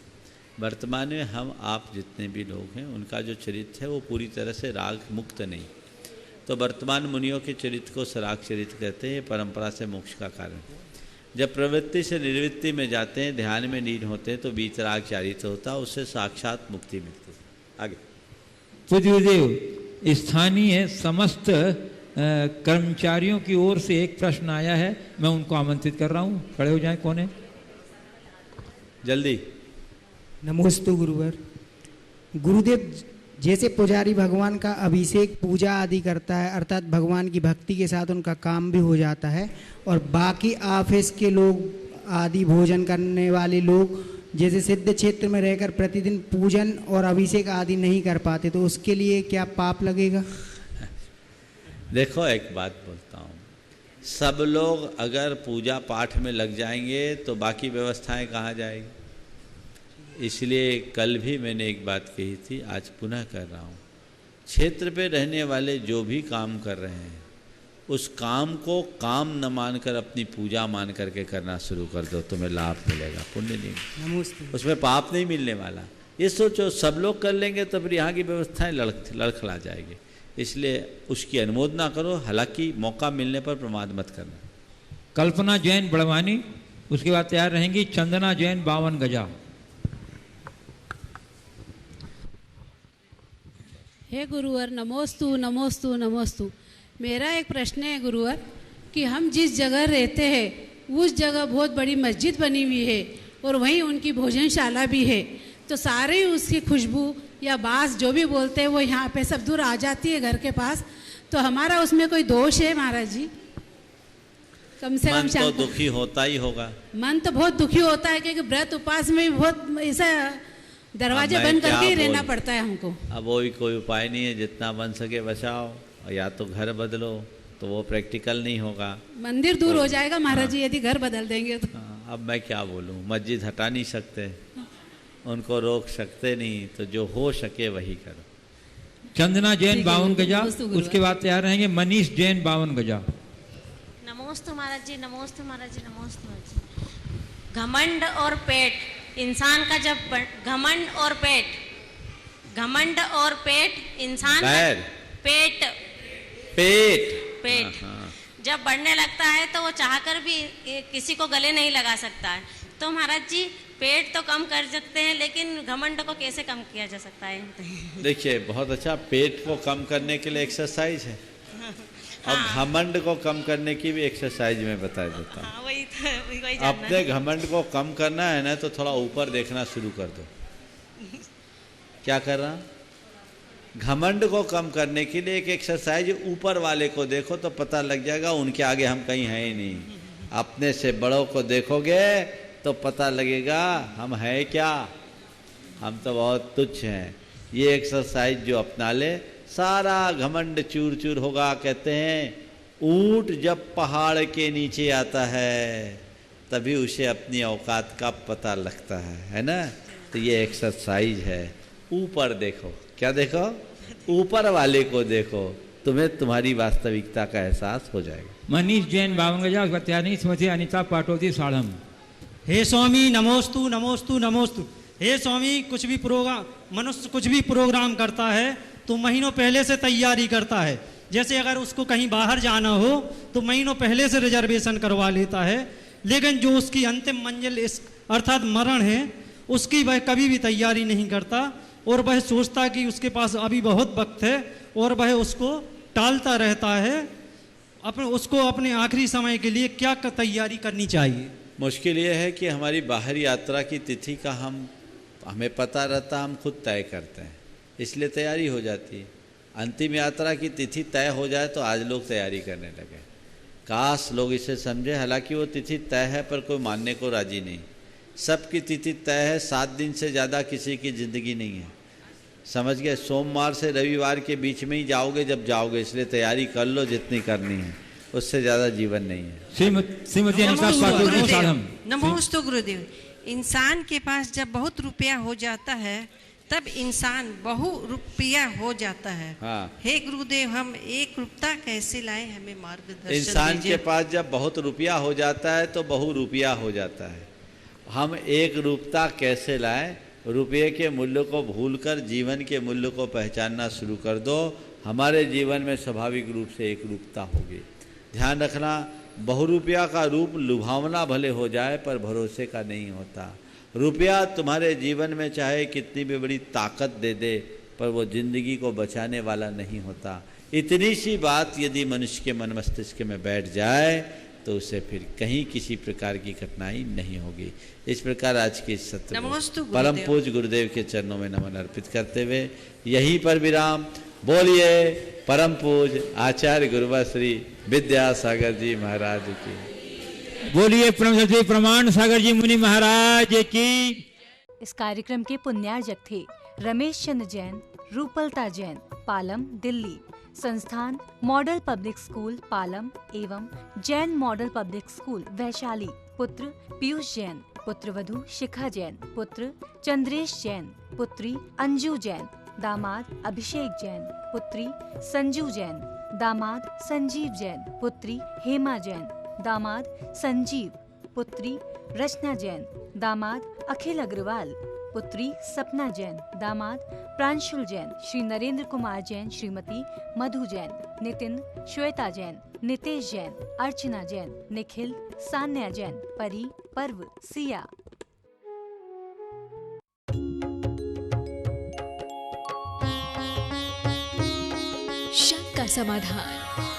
वर्तमान में हम आप जितने भी लोग हैं उनका जो चरित्र है वो पूरी तरह से राग मुक्त नहीं। तो वर्तमान मुनियों के चरित्र को सराग चरित्र कहते हैं। परंपरा से मोक्ष का कारण। जब प्रवृत्ति से निर्वृत्ति में जाते हैं, ध्यान में लीन होते हैं तो बीतराग चारित्र होता है, उससे साक्षात मुक्ति मिलती है। आगे। पूज्य गुरुदेव, स्थानीय समस्त कर्मचारियों की ओर से एक प्रश्न आया है, मैं उनको आमंत्रित कर रहा हूँ। खड़े हो जाएं। कौन है? जल्दी। नमोस्तु गुरुवर। गुरुदेव, जैसे पुजारी भगवान का अभिषेक पूजा आदि करता है, अर्थात भगवान की भक्ति के साथ उनका काम भी हो जाता है, और बाकी ऑफिस के लोग आदि भोजन करने वाले लोग जैसे सिद्ध क्षेत्र में रहकर प्रतिदिन पूजन और अभिषेक आदि नहीं कर पाते, तो उसके लिए क्या पाप लगेगा? देखो, एक बात बोलता हूँ, सब लोग अगर पूजा पाठ में लग जाएंगे तो बाकी व्यवस्थाएं कहाँ जाएगी? इसलिए कल भी मैंने एक बात कही थी, आज पुनः कर रहा हूँ। क्षेत्र पे रहने वाले जो भी काम कर रहे हैं उस काम को काम न मानकर अपनी पूजा मान करके करना शुरू कर दो, तुम्हें लाभ मिलेगा, पुण्य नहीं, उसमें पाप नहीं मिलने वाला। ये सोचो सब लोग कर लेंगे तो फिर यहाँ की व्यवस्थाएं लड़खड़ा जाएगी। इसलिए उसकी अनुमोदना करो, हालांकि मौका मिलने पर प्रमाद मत करना। कल्पना जैन बड़वानी, उसके बाद तैयार रहेंगी चंदना जैन 52 गजा। हे गुरुवर नमोस्तु नमोस्तु नमोस्तु। मेरा एक प्रश्न है गुरुवर कि हम जिस जगह रहते हैं उस जगह बहुत बड़ी मस्जिद बनी हुई है और वहीं उनकी भोजनशाला भी है, तो सारे उसकी खुशबू या बास जो भी बोलते हैं वो यहाँ पे सब दूर आ जाती है घर के पास, तो हमारा उसमें कोई दोष है महाराज जी? कम से कम मन तो दुखी होता ही होगा। मन तो बहुत दुखी होता है क्योंकि व्रत उपास में भी बहुत ऐसा दरवाजे बंद करके ही रहना पड़ता है हमको। अब वो भी कोई उपाय नहीं है, जितना बन सके बचाओ, और या तो घर बदलो, तो वो प्रैक्टिकल नहीं होगा। मंदिर दूर हो जाएगा महाराज जी यदि घर बदल देंगे तो। अब मैं क्या बोलूँ, मस्जिद हटा नहीं सकते, उनको रोक सकते नहीं, तो जो हो सके वही करो। चंदना जैन 52 गजा, उसके बाद तैयार रहेंगे मनीष जैन 52 गजा। नमोस्तु महाराज जी, नमोस्तु महाराज जी, नमोस्तु महाराज जी। घमंड और पेट, इंसान का जब घमंड और पेट इंसान पेट जब बढ़ने लगता है तो वो चाहकर भी किसी को गले नहीं लगा सकता है। तो महाराज जी पेट तो कम कर सकते हैं, लेकिन घमंड को कैसे कम किया जा सकता है? देखिए बहुत अच्छा, पेट को कम करने के लिए एक्सरसाइज है, और घमंड को कम करने की भी एक्सरसाइज में बता देता हूँ। वही अपने घमंड को कम करना है ना, तो थोड़ा ऊपर देखना शुरू कर दो। क्या कर रहा? घमंड को कम करने के लिए एक एक्सरसाइज, ऊपर वाले को देखो तो पता लग जाएगा उनके आगे हम कहीं हैं ही नहीं। अपने से बड़ों को देखोगे तो पता लगेगा हम हैं क्या, हम तो बहुत तुच्छ हैं। ये एक्सरसाइज जो अपना ले, सारा घमंड चूर चूर होगा। कहते हैं ऊंट जब पहाड़ के नीचे आता है तभी उसे अपनी औकात का पता लगता है ना? तो ये एक्सरसाइज है। ऊपर देखो, क्या देखो? ऊपर वाले को देखो, तुम्हें तुम्हारी वास्तविकता का एहसास हो जाएगा। मनीष जैन 52 गजा, उसका तैयार नहीं समझे अनिता पाटोदी साढ़म। हे स्वामी नमोस्तु नमोस्तु नमोस्तु। हे स्वामी, कुछ भी प्रोग्राम, मनुष्य कुछ भी प्रोग्राम करता है तो महीनों पहले से तैयारी करता है। जैसे अगर उसको कहीं बाहर जाना हो तो महीनों पहले से रिजर्वेशन करवा लेता है, लेकिन जो उसकी अंतिम मंजिल इस अर्थात मरण है, उसकी वह कभी भी तैयारी नहीं करता, और वह सोचता कि उसके पास अभी बहुत वक्त है, और वह उसको टालता रहता है। उसको अपने आखिरी समय के लिए क्या तैयारी करनी चाहिए? मुश्किल ये है कि हमारी बाहर यात्रा की तिथि का हमें पता रहता, हम खुद तय करते हैं, इसलिए तैयारी हो जाती है। अंतिम यात्रा की तिथि तय हो जाए तो आज लोग तैयारी करने लगे। काश लोग इसे समझे, हालांकि वो तिथि तय है पर कोई मानने को राजी नहीं। सबकी तिथि तय है, 7 दिन से ज़्यादा किसी की ज़िंदगी नहीं है, समझ गए? सोमवार से रविवार के बीच में ही जाओगे जब जाओगे, इसलिए तैयारी कर लो जितनी करनी है, उससे ज़्यादा जीवन नहीं है। नमोस्तु गुरुदेव। इंसान के पास जब बहुत रुपया हो जाता है तब इंसान बहुरूपिया हो जाता है। हाँ। हे गुरुदेव, हम एक रूपता कैसे लाएं, हमें मार्गदर्शन इंसान के पास जब बहुत रुपया हो जाता है तो बहुरूपिया हो जाता है। हम एक रूपता कैसे लाएं? रुपये के मूल्य को भूलकर जीवन के मूल्य को पहचानना शुरू कर दो, हमारे जीवन में स्वाभाविक रूप से एक रूपता होगी। ध्यान रखना, बहुरूपिया का रूप लुभावना भले हो जाए पर भरोसे का नहीं होता। रुपया तुम्हारे जीवन में चाहे कितनी भी बड़ी ताकत दे दे, पर वो जिंदगी को बचाने वाला नहीं होता। इतनी सी बात यदि मनुष्य के मन मस्तिष्क में बैठ जाए तो उसे फिर कहीं किसी प्रकार की कठिनाई नहीं होगी। इस प्रकार आज के सत्र में परम पूज्य गुरुदेव के चरणों में नमन अर्पित करते हुए यहीं पर विराम। बोलिए परम पूज्य आचार्य गुरुवर श्री विद्यासागर जी महाराज की। बोलिए परम श्री प्रमाण सागर जी मुनि महाराज की। इस कार्यक्रम के पुण्यार्जक थे रमेश चंद्र जैन, रूपलता जैन, पालम, दिल्ली। संस्थान मॉडल पब्लिक स्कूल पालम एवं Jain model public school Vaishali. पुत्र पीयूष जैन, पुत्र वधू शिखा जैन, पुत्र चंद्रेश जैन, पुत्री अंजू जैन, दामाद अभिषेक जैन, पुत्री संजू जैन, दामाद संजीव जैन, पुत्री हेमा जैन, दामाद संजीव, पुत्री रचना जैन, दामाद अखिल अग्रवाल, पुत्री सपना जैन, दामाद प्रांशुल जैन, श्री नरेंद्र कुमार जैन, श्रीमती मधु जैन, नितिन श्वेता जैन, नितेश जैन, अर्चना जैन, निखिल सान्या जैन, परी पर्व सिया। समाधान।